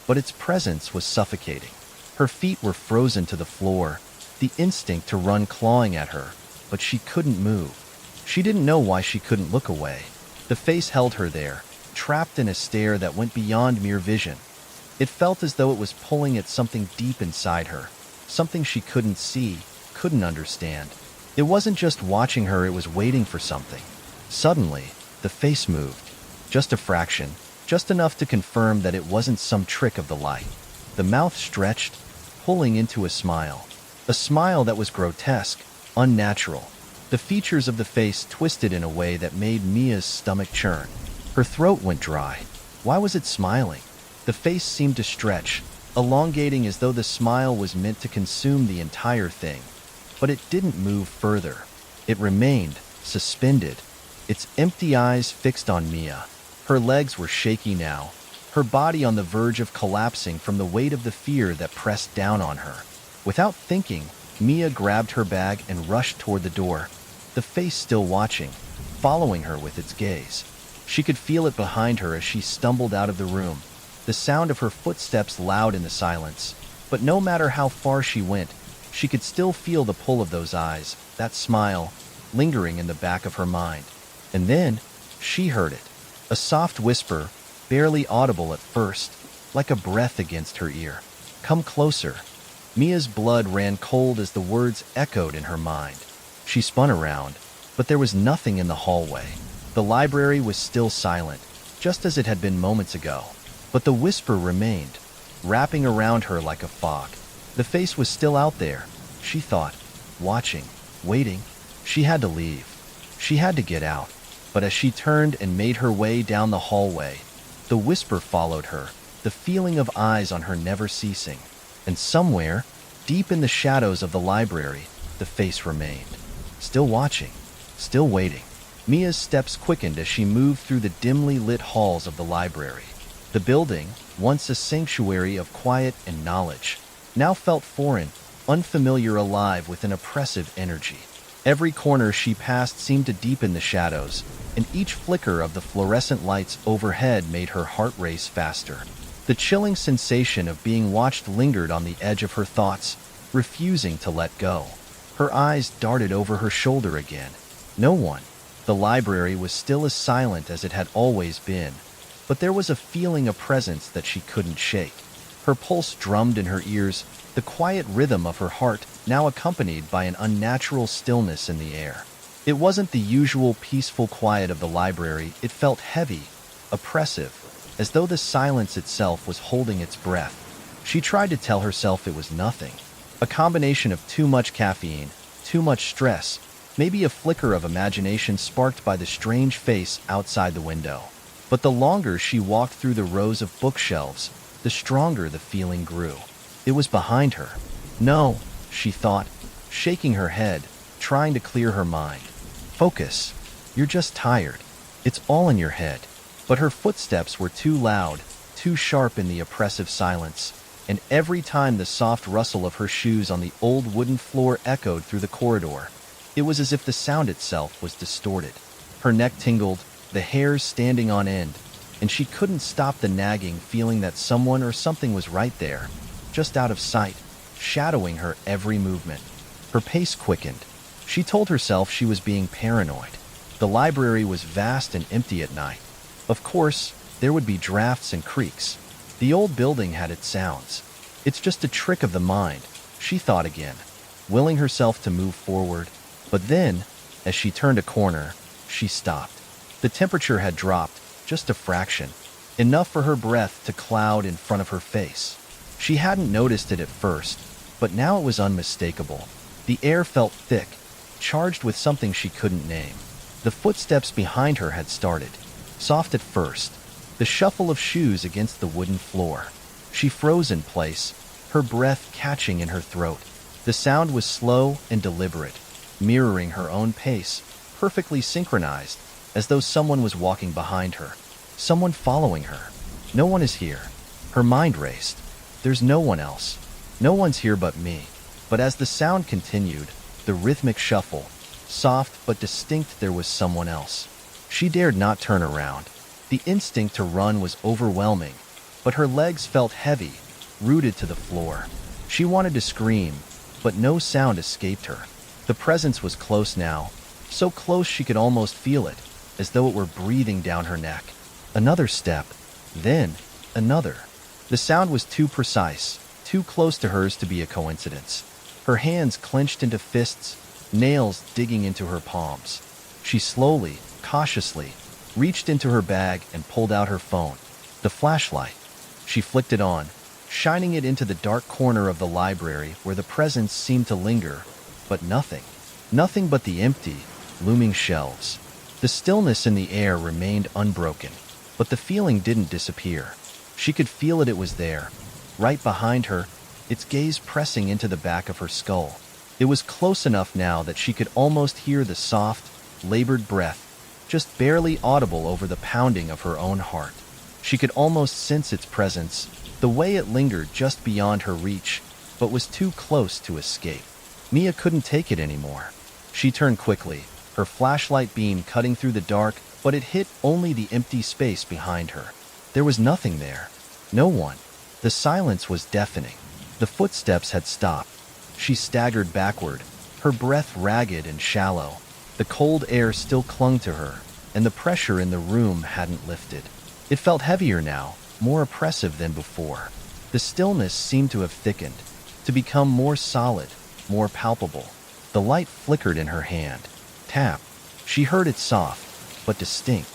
S1: but its presence was suffocating. Her feet were frozen to the floor, the instinct to run clawing at her, but she couldn't move. She didn't know why she couldn't look away. The face held her there, trapped in a stare that went beyond mere vision. It felt as though it was pulling at something deep inside her, something she couldn't see, couldn't understand. It wasn't just watching her, it was waiting for something. Suddenly, the face moved. Just a fraction, just enough to confirm that it wasn't some trick of the light. The mouth stretched, pulling into a smile that was grotesque, unnatural. The features of the face twisted in a way that made Mia's stomach churn. Her throat went dry. Why was it smiling? The face seemed to stretch, elongating as though the smile was meant to consume the entire thing. But it didn't move further. It remained, suspended, its empty eyes fixed on Mia. Her legs were shaky now, her body on the verge of collapsing from the weight of the fear that pressed down on her. Without thinking, Mia grabbed her bag and rushed toward the door, the face still watching, following her with its gaze. She could feel it behind her as she stumbled out of the room, the sound of her footsteps loud in the silence. But no matter how far she went, she could still feel the pull of those eyes, that smile, lingering in the back of her mind. And then, she heard it. A soft whisper, barely audible at first, like a breath against her ear. "Come closer." Mia's blood ran cold as the words echoed in her mind. She spun around, but there was nothing in the hallway. The library was still silent, just as it had been moments ago. But the whisper remained, wrapping around her like a fog. The face was still out there, she thought, watching, waiting. She had to leave. She had to get out. But as she turned and made her way down the hallway, the whisper followed her, the feeling of eyes on her never ceasing. And somewhere, deep in the shadows of the library, the face remained. Still watching, still waiting. Mia's steps quickened as she moved through the dimly lit halls of the library. The building, once a sanctuary of quiet and knowledge, now felt foreign, unfamiliar, alive with an oppressive energy. Every corner she passed seemed to deepen the shadows, and each flicker of the fluorescent lights overhead made her heart race faster. The chilling sensation of being watched lingered on the edge of her thoughts, refusing to let go. Her eyes darted over her shoulder again. No one. The library was still as silent as it had always been, but there was a feeling of presence that she couldn't shake. Her pulse drummed in her ears, the quiet rhythm of her heart now accompanied by an unnatural stillness in the air. It wasn't the usual peaceful quiet of the library. It felt heavy, oppressive, as though the silence itself was holding its breath. She tried to tell herself it was nothing. A combination of too much caffeine, too much stress, maybe a flicker of imagination sparked by the strange face outside the window. But the longer she walked through the rows of bookshelves, the stronger the feeling grew. It was behind her. No, she thought, shaking her head, trying to clear her mind. Focus. You're just tired. It's all in your head. But her footsteps were too loud, too sharp in the oppressive silence, and every time the soft rustle of her shoes on the old wooden floor echoed through the corridor, it was as if the sound itself was distorted. Her neck tingled, the hairs standing on end, and she couldn't stop the nagging feeling that someone or something was right there, just out of sight, shadowing her every movement. Her pace quickened. She told herself she was being paranoid. The library was vast and empty at night. Of course, there would be drafts and creaks. The old building had its sounds. It's just a trick of the mind, she thought again, willing herself to move forward. But then, as she turned a corner, she stopped. The temperature had dropped, just a fraction, enough for her breath to cloud in front of her face. She hadn't noticed it at first, but now it was unmistakable. The air felt thick, charged with something she couldn't name. The footsteps behind her had started, soft at first, the shuffle of shoes against the wooden floor. She froze in place, her breath catching in her throat. The sound was slow and deliberate, mirroring her own pace, perfectly synchronized, as though someone was walking behind her, someone following her. No one is here. Her mind raced. There's no one else. No one's here but me. But as the sound continued, the rhythmic shuffle, soft but distinct, there was someone else. She dared not turn around. The instinct to run was overwhelming, but her legs felt heavy, rooted to the floor. She wanted to scream, but no sound escaped her. The presence was close now, so close she could almost feel it, as though it were breathing down her neck. Another step, then another. The sound was too precise, too close to hers to be a coincidence. Her hands clenched into fists, nails digging into her palms. She slowly, cautiously, reached into her bag and pulled out her phone. The flashlight. She flicked it on, shining it into the dark corner of the library where the presence seemed to linger, but nothing. Nothing but the empty, looming shelves. The stillness in the air remained unbroken, but the feeling didn't disappear. She could feel it was there, right behind her, its gaze pressing into the back of her skull. It was close enough now that she could almost hear the soft, labored breath, just barely audible over the pounding of her own heart. She could almost sense its presence, the way it lingered just beyond her reach, but was too close to escape. Mia couldn't take it anymore. She turned quickly, her flashlight beam cutting through the dark, but it hit only the empty space behind her. There was nothing there. No one. The silence was deafening. The footsteps had stopped. She staggered backward, her breath ragged and shallow. The cold air still clung to her, and the pressure in the room hadn't lifted. It felt heavier now, more oppressive than before. The stillness seemed to have thickened, to become more solid, more palpable. The light flickered in her hand. Tap. She heard it soft, but distinct.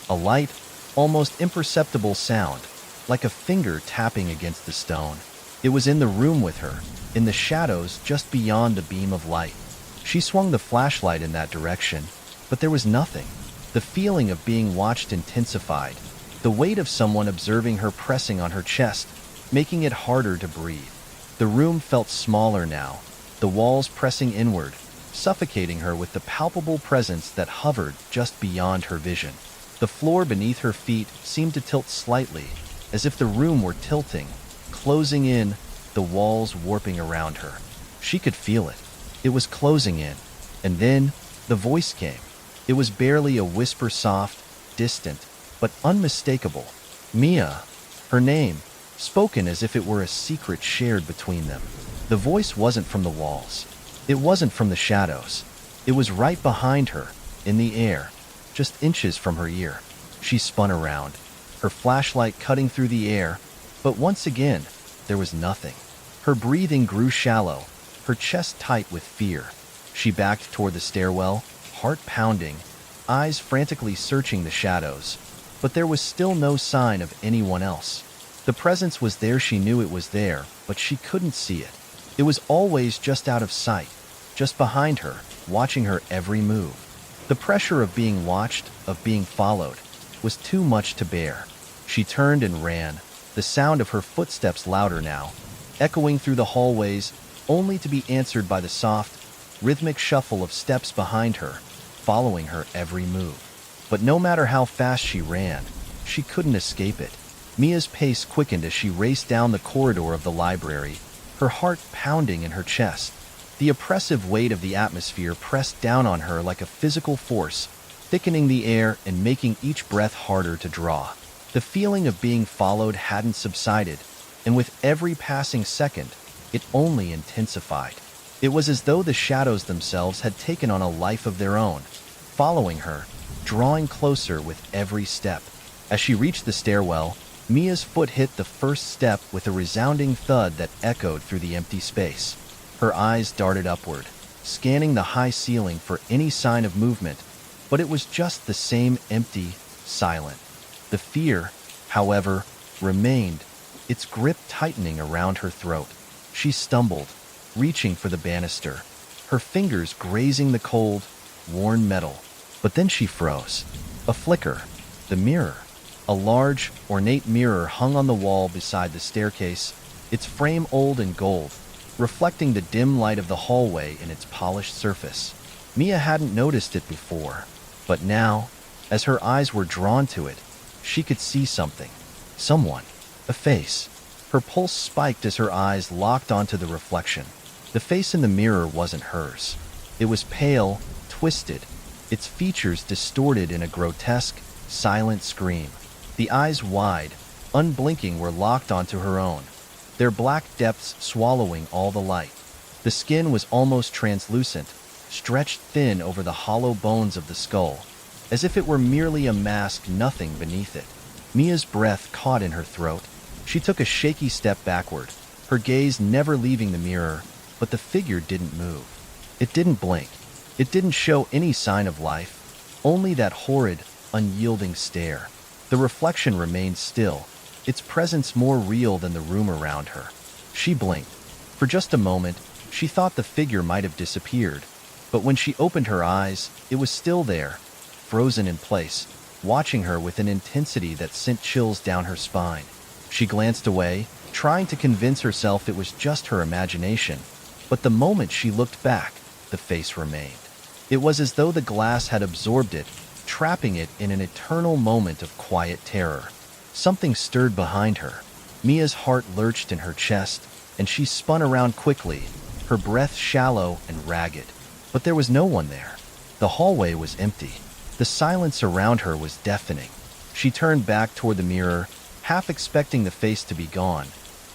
S1: A light, almost imperceptible sound, like a finger tapping against the stone. It was in the room with her, in the shadows just beyond the beam of light. She swung the flashlight in that direction, but there was nothing. The feeling of being watched intensified, the weight of someone observing her pressing on her chest, making it harder to breathe. The room felt smaller now, the walls pressing inward, suffocating her with the palpable presence that hovered just beyond her vision. The floor beneath her feet seemed to tilt slightly, as if the room were tilting, closing in, the walls warping around her. She could feel it. It was closing in. And then, the voice came. It was barely a whisper, soft, distant, but unmistakable. Mia. Her name, spoken as if it were a secret shared between them. The voice wasn't from the walls. It wasn't from the shadows. It was right behind her, in the air, just inches from her ear. She spun around, her flashlight cutting through the air, but once again, there was nothing. Her breathing grew shallow, her chest tight with fear. She backed toward the stairwell, heart pounding, eyes frantically searching the shadows. But there was still no sign of anyone else. The presence was there, she knew it was there, but she couldn't see it. It was always just out of sight, just behind her, watching her every move. The pressure of being watched, of being followed, was too much to bear. She turned and ran, the sound of her footsteps louder now, echoing through the hallways, only to be answered by the soft, rhythmic shuffle of steps behind her, following her every move. But no matter how fast she ran, she couldn't escape it. Mia's pace quickened as she raced down the corridor of the library, her heart pounding in her chest. The oppressive weight of the atmosphere pressed down on her like a physical force, thickening the air and making each breath harder to draw. The feeling of being followed hadn't subsided, and with every passing second, it only intensified. It was as though the shadows themselves had taken on a life of their own, following her, drawing closer with every step. As she reached the stairwell, Mia's foot hit the first step with a resounding thud that echoed through the empty space. Her eyes darted upward, scanning the high ceiling for any sign of movement, but it was just the same empty, silent. The fear, however, remained, its grip tightening around her throat. She stumbled, reaching for the banister, her fingers grazing the cold, worn metal. But then she froze. A flicker. The mirror. A large, ornate mirror hung on the wall beside the staircase, its frame old and gold, reflecting the dim light of the hallway in its polished surface. Mia hadn't noticed it before, but now, as her eyes were drawn to it, she could see something. Someone. A face. Her pulse spiked as her eyes locked onto the reflection. The face in the mirror wasn't hers. It was pale, twisted, its features distorted in a grotesque, silent scream. The eyes wide, unblinking, were locked onto her own, their black depths swallowing all the light. The skin was almost translucent, stretched thin over the hollow bones of the skull, as if it were merely a mask, nothing beneath it. Mia's breath caught in her throat. She took a shaky step backward, her gaze never leaving the mirror, but the figure didn't move. It didn't blink. It didn't show any sign of life, only that horrid, unyielding stare. The reflection remained still, its presence more real than the room around her. She blinked. For just a moment, she thought the figure might have disappeared, but when she opened her eyes, it was still there, frozen in place, watching her with an intensity that sent chills down her spine. She glanced away, trying to convince herself it was just her imagination, but the moment she looked back, the face remained. It was as though the glass had absorbed it, trapping it in an eternal moment of quiet terror. Something stirred behind her. Mia's heart lurched in her chest, and she spun around quickly, her breath shallow and ragged. But there was no one there. The hallway was empty. The silence around her was deafening. She turned back toward the mirror, half expecting the face to be gone,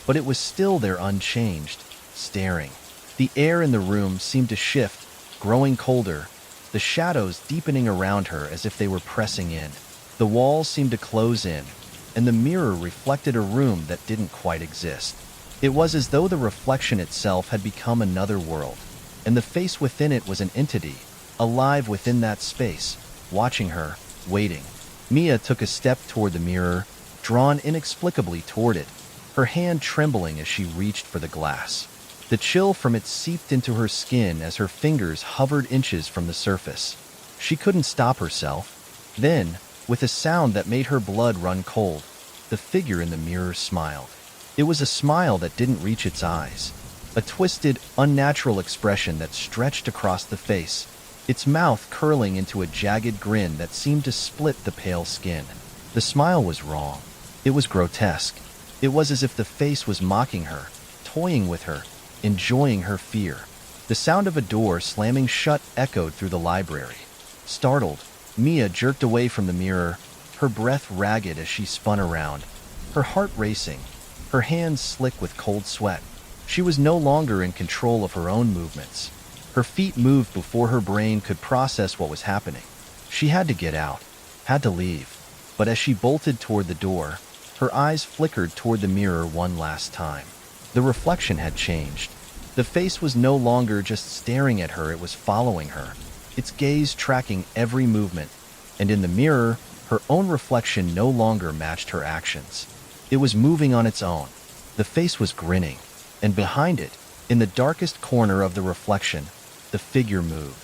S1: but it was still there, unchanged, staring. The air in the room seemed to shift, growing colder, the shadows deepening around her as if they were pressing in. The walls seemed to close in, and the mirror reflected a room that didn't quite exist. It was as though the reflection itself had become another world, and the face within it was an entity, alive within that space, watching her, waiting. Mia took a step toward the mirror, drawn inexplicably toward it, her hand trembling as she reached for the glass. The chill from it seeped into her skin as her fingers hovered inches from the surface. She couldn't stop herself. Then, with a sound that made her blood run cold, the figure in the mirror smiled. It was a smile that didn't reach its eyes, a twisted, unnatural expression that stretched across the face, its mouth curling into a jagged grin that seemed to split the pale skin. The smile was wrong. It was grotesque. It was as if the face was mocking her, toying with her, enjoying her fear. The sound of a door slamming shut echoed through the library. Startled, Mia jerked away from the mirror, her breath ragged as she spun around, her heart racing, her hands slick with cold sweat. She was no longer in control of her own movements. Her feet moved before her brain could process what was happening. She had to get out, had to leave. But as she bolted toward the door, her eyes flickered toward the mirror one last time. The reflection had changed. The face was no longer just staring at her, it was following her, its gaze tracking every movement, and in the mirror, her own reflection no longer matched her actions. It was moving on its own. The face was grinning, and behind it, in the darkest corner of the reflection, the figure moved.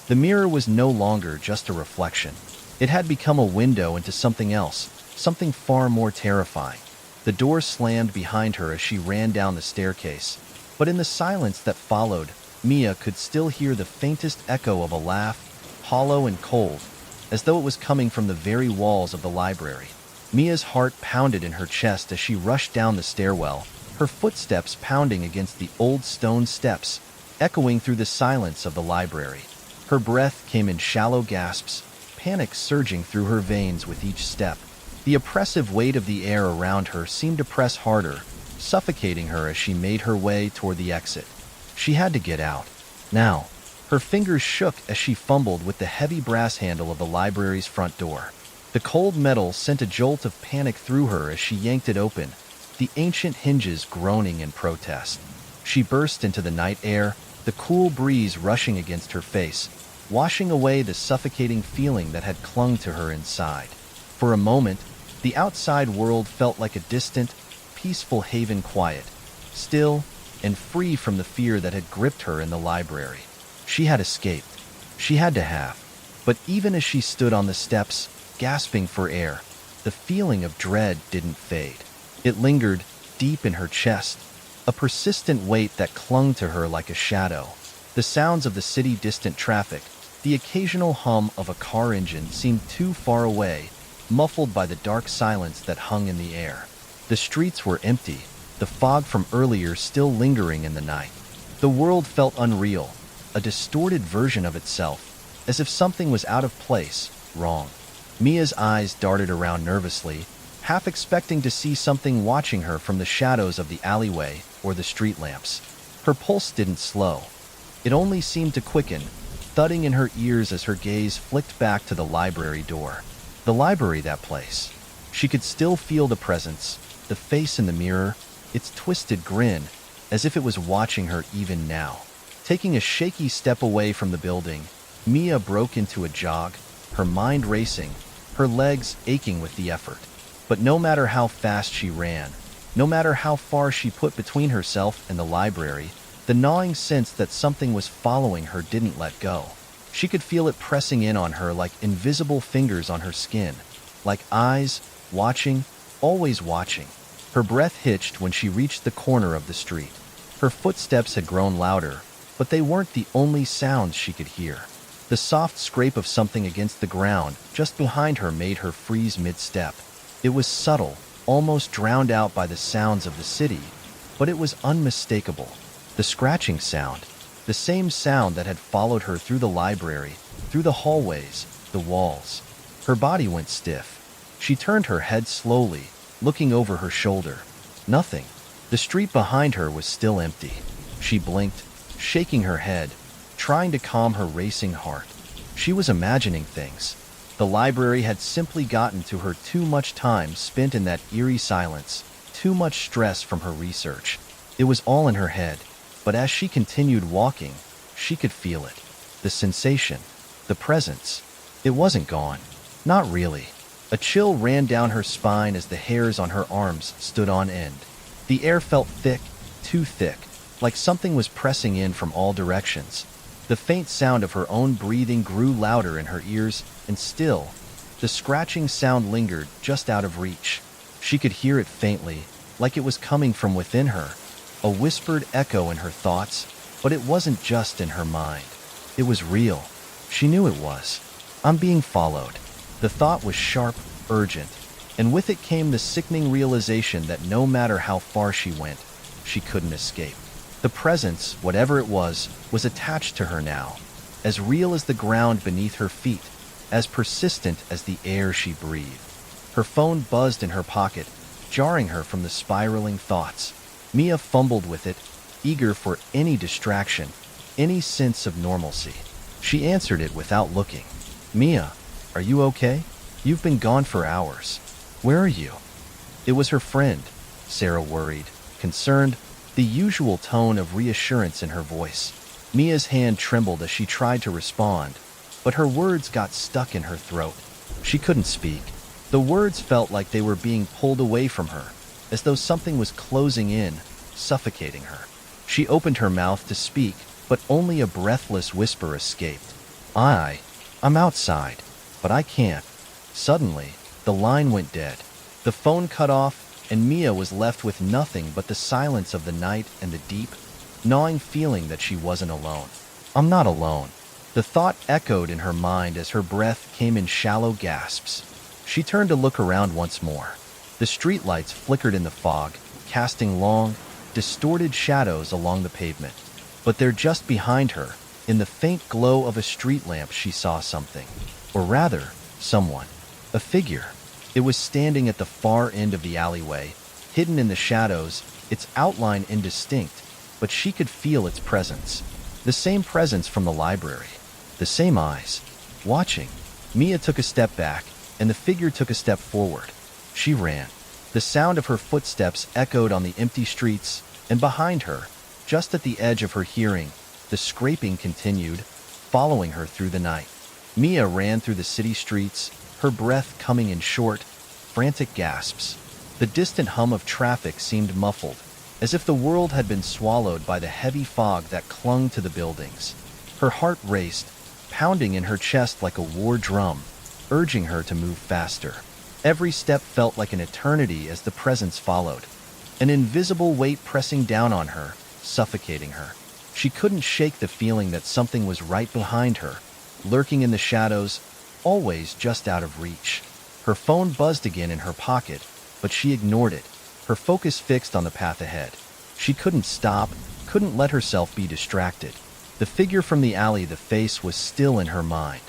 S1: The mirror was no longer just a reflection. It had become a window into something else, something far more terrifying. The door slammed behind her as she ran down the staircase, but in the silence that followed, Mia could still hear the faintest echo of a laugh, hollow and cold, as though it was coming from the very walls of the library. Mia's heart pounded in her chest as she rushed down the stairwell, her footsteps pounding against the old stone steps, echoing through the silence of the library. Her breath came in shallow gasps, panic surging through her veins with each step. The oppressive weight of the air around her seemed to press harder, suffocating her as she made her way toward the exit. She had to get out. Now. Her fingers shook as she fumbled with the heavy brass handle of the library's front door. The cold metal sent a jolt of panic through her as she yanked it open, the ancient hinges groaning in protest. She burst into the night air, the cool breeze rushing against her face, washing away the suffocating feeling that had clung to her inside. For a moment, the outside world felt like a distant, peaceful haven, quiet, still, and free from the fear that had gripped her in the library. She had escaped. She had to have. But even as she stood on the steps, gasping for air, the feeling of dread didn't fade. It lingered deep in her chest, a persistent weight that clung to her like a shadow. The sounds of the city, distant traffic, the occasional hum of a car engine seemed too far away, muffled by the dark silence that hung in the air. The streets were empty, the fog from earlier still lingering in the night. The world felt unreal, a distorted version of itself, as if something was out of place, wrong. Mia's eyes darted around nervously, half expecting to see something watching her from the shadows of the alleyway or the street lamps. Her pulse didn't slow. It only seemed to quicken, thudding in her ears as her gaze flicked back to the library door. The library, that place. She could still feel the presence, the face in the mirror, its twisted grin, as if it was watching her even now. Taking a shaky step away from the building, Mia broke into a jog, her mind racing, her legs aching with the effort. But no matter how fast she ran, no matter how far she put between herself and the library, the gnawing sense that something was following her didn't let go. She could feel it pressing in on her like invisible fingers on her skin, like eyes, watching, always watching. Her breath hitched when she reached the corner of the street. Her footsteps had grown louder, but they weren't the only sounds she could hear. The soft scrape of something against the ground just behind her made her freeze mid-step. It was subtle, almost drowned out by the sounds of the city, but it was unmistakable. The scratching sound, the same sound that had followed her through the library, through the hallways, the walls. Her body went stiff. She turned her head slowly, looking over her shoulder. Nothing. The street behind her was still empty. She blinked, shaking her head, trying to calm her racing heart. She was imagining things. The library had simply gotten to her. Too much time spent in that eerie silence, too much stress from her research. It was all in her head, but as she continued walking, she could feel it. The sensation, the presence. It wasn't gone. Not really. A chill ran down her spine as the hairs on her arms stood on end. The air felt thick, too thick, like something was pressing in from all directions. The faint sound of her own breathing grew louder in her ears, and still, the scratching sound lingered just out of reach. She could hear it faintly, like it was coming from within her, a whispered echo in her thoughts, but it wasn't just in her mind. It was real. She knew it was. I'm being followed. The thought was sharp, urgent, and with it came the sickening realization that no matter how far she went, she couldn't escape. The presence, whatever it was attached to her now, as real as the ground beneath her feet, as persistent as the air she breathed. Her phone buzzed in her pocket, jarring her from the spiraling thoughts. Mia fumbled with it, eager for any distraction, any sense of normalcy. She answered it without looking. "Mia, are you okay? You've been gone for hours. Where are you?" It was her friend, Sarah worried, concerned, the usual tone of reassurance in her voice. Mia's hand trembled as she tried to respond, but her words got stuck in her throat. She couldn't speak. The words felt like they were being pulled away from her, as though something was closing in, suffocating her. She opened her mouth to speak, but only a breathless whisper escaped. I'm outside, but I can't. Suddenly, the line went dead. The phone cut off, and Mia was left with nothing but the silence of the night and the deep, gnawing feeling that she wasn't alone. I'm not alone. The thought echoed in her mind as her breath came in shallow gasps. She turned to look around once more. The streetlights flickered in the fog, casting long, distorted shadows along the pavement. But there just behind her, in the faint glow of a street lamp, she saw something. Or rather, someone. A figure. It was standing at the far end of the alleyway, hidden in the shadows, its outline indistinct, but she could feel its presence. The same presence from the library. The same eyes. Watching. Mia took a step back, and the figure took a step forward. She ran. The sound of her footsteps echoed on the empty streets, and behind her, just at the edge of her hearing, the scraping continued, following her through the night. Mia ran through the city streets, her breath coming in short, frantic gasps. The distant hum of traffic seemed muffled, as if the world had been swallowed by the heavy fog that clung to the buildings. Her heart raced, pounding in her chest like a war drum, urging her to move faster. Every step felt like an eternity as the presence followed, an invisible weight pressing down on her, suffocating her. She couldn't shake the feeling that something was right behind her, lurking in the shadows, always just out of reach. Her phone buzzed again in her pocket, but she ignored it, her focus fixed on the path ahead. She couldn't stop, couldn't let herself be distracted. The figure from the alley, the face was still in her mind.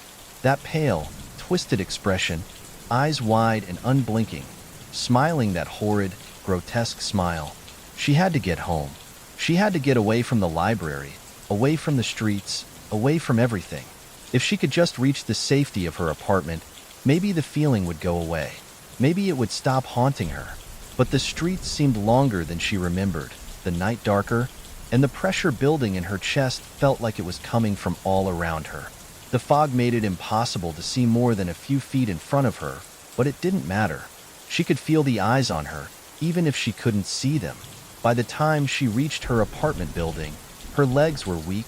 S1: That pale, twisted expression, eyes wide and unblinking, smiling that horrid, grotesque smile. She had to get home. She had to get away from the library, away from the streets, away from everything. If she could just reach the safety of her apartment, maybe the feeling would go away. Maybe it would stop haunting her. But the streets seemed longer than she remembered, the night darker, and the pressure building in her chest felt like it was coming from all around her. The fog made it impossible to see more than a few feet in front of her, but it didn't matter. She could feel the eyes on her, even if she couldn't see them. By the time she reached her apartment building, her legs were weak,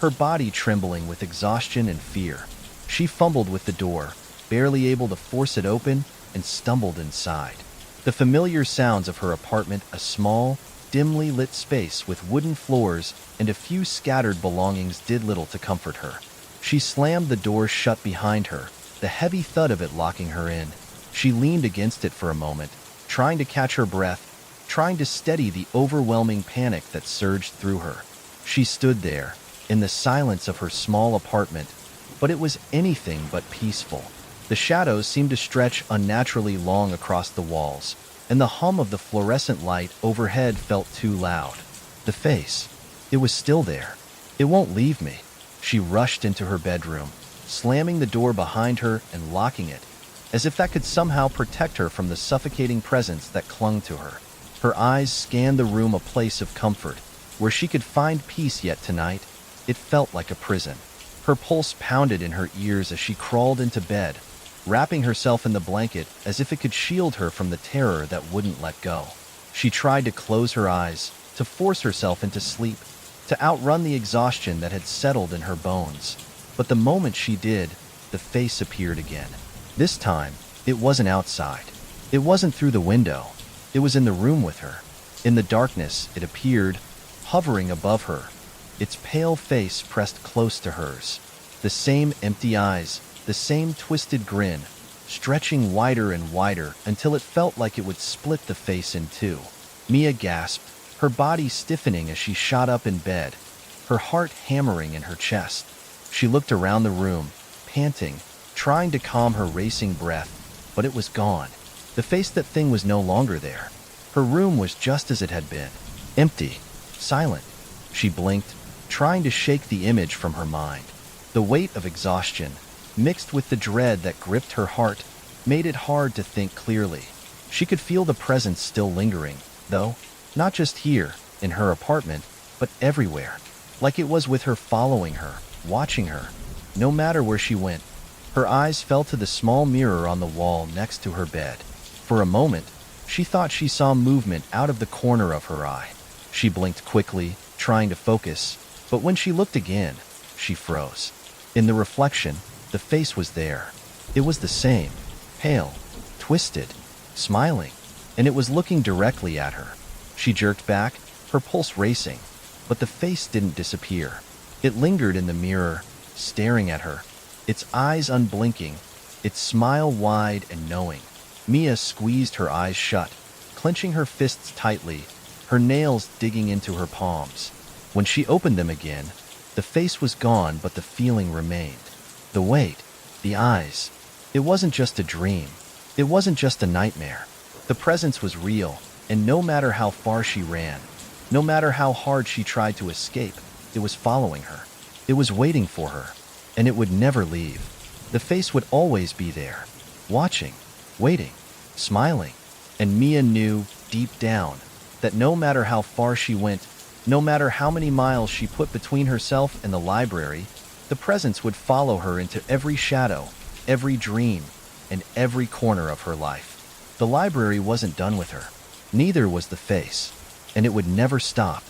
S1: her body trembling with exhaustion and fear. She fumbled with the door, barely able to force it open, and stumbled inside. The familiar sounds of her apartment, a small, dimly lit space with wooden floors and a few scattered belongings, did little to comfort her. She slammed the door shut behind her, the heavy thud of it locking her in. She leaned against it for a moment, trying to catch her breath, trying to steady the overwhelming panic that surged through her. She stood there, in the silence of her small apartment, but it was anything but peaceful. The shadows seemed to stretch unnaturally long across the walls, and the hum of the fluorescent light overhead felt too loud. The face, it was still there. It won't leave me. She rushed into her bedroom, slamming the door behind her and locking it, as if that could somehow protect her from the suffocating presence that clung to her. Her eyes scanned the room, a place of comfort, where she could find peace, yet tonight, it felt like a prison. Her pulse pounded in her ears as she crawled into bed, wrapping herself in the blanket as if it could shield her from the terror that wouldn't let go. She tried to close her eyes, to force herself into sleep, to outrun the exhaustion that had settled in her bones. But the moment she did, the face appeared again. This time, it wasn't outside. It wasn't through the window. It was in the room with her. In the darkness, it appeared, hovering above her, its pale face pressed close to hers. The same empty eyes, the same twisted grin, stretching wider and wider until it felt like it would split the face in two. Mia gasped, her body stiffening as she shot up in bed, her heart hammering in her chest. She looked around the room, panting, trying to calm her racing breath, but it was gone. The face, that thing, was no longer there. Her room was just as it had been, empty, silent. She blinked, trying to shake the image from her mind. The weight of exhaustion, mixed with the dread that gripped her heart, made it hard to think clearly. She could feel the presence still lingering, though, not just here, in her apartment, but everywhere. Like it was with her, following her, watching her. No matter where she went, her eyes fell to the small mirror on the wall next to her bed. For a moment, she thought she saw movement out of the corner of her eye. She blinked quickly, trying to focus, but when she looked again, she froze. In the reflection, the face was there. It was the same, pale, twisted, smiling, and it was looking directly at her. She jerked back, her pulse racing, but the face didn't disappear. It lingered in the mirror, staring at her, its eyes unblinking, its smile wide and knowing. Mia squeezed her eyes shut, clenching her fists tightly, her nails digging into her palms. When she opened them again, the face was gone, but the feeling remained. The weight, the eyes. It wasn't just a dream. It wasn't just a nightmare. The presence was real, and no matter how far she ran, no matter how hard she tried to escape, it was following her. It was waiting for her, and it would never leave. The face would always be there, watching, waiting, smiling. And Mia knew, deep down, that no matter how far she went, no matter how many miles she put between herself and the library, the presence would follow her into every shadow, every dream, and every corner of her life. The library wasn't done with her. Neither was the face, and it would never stop.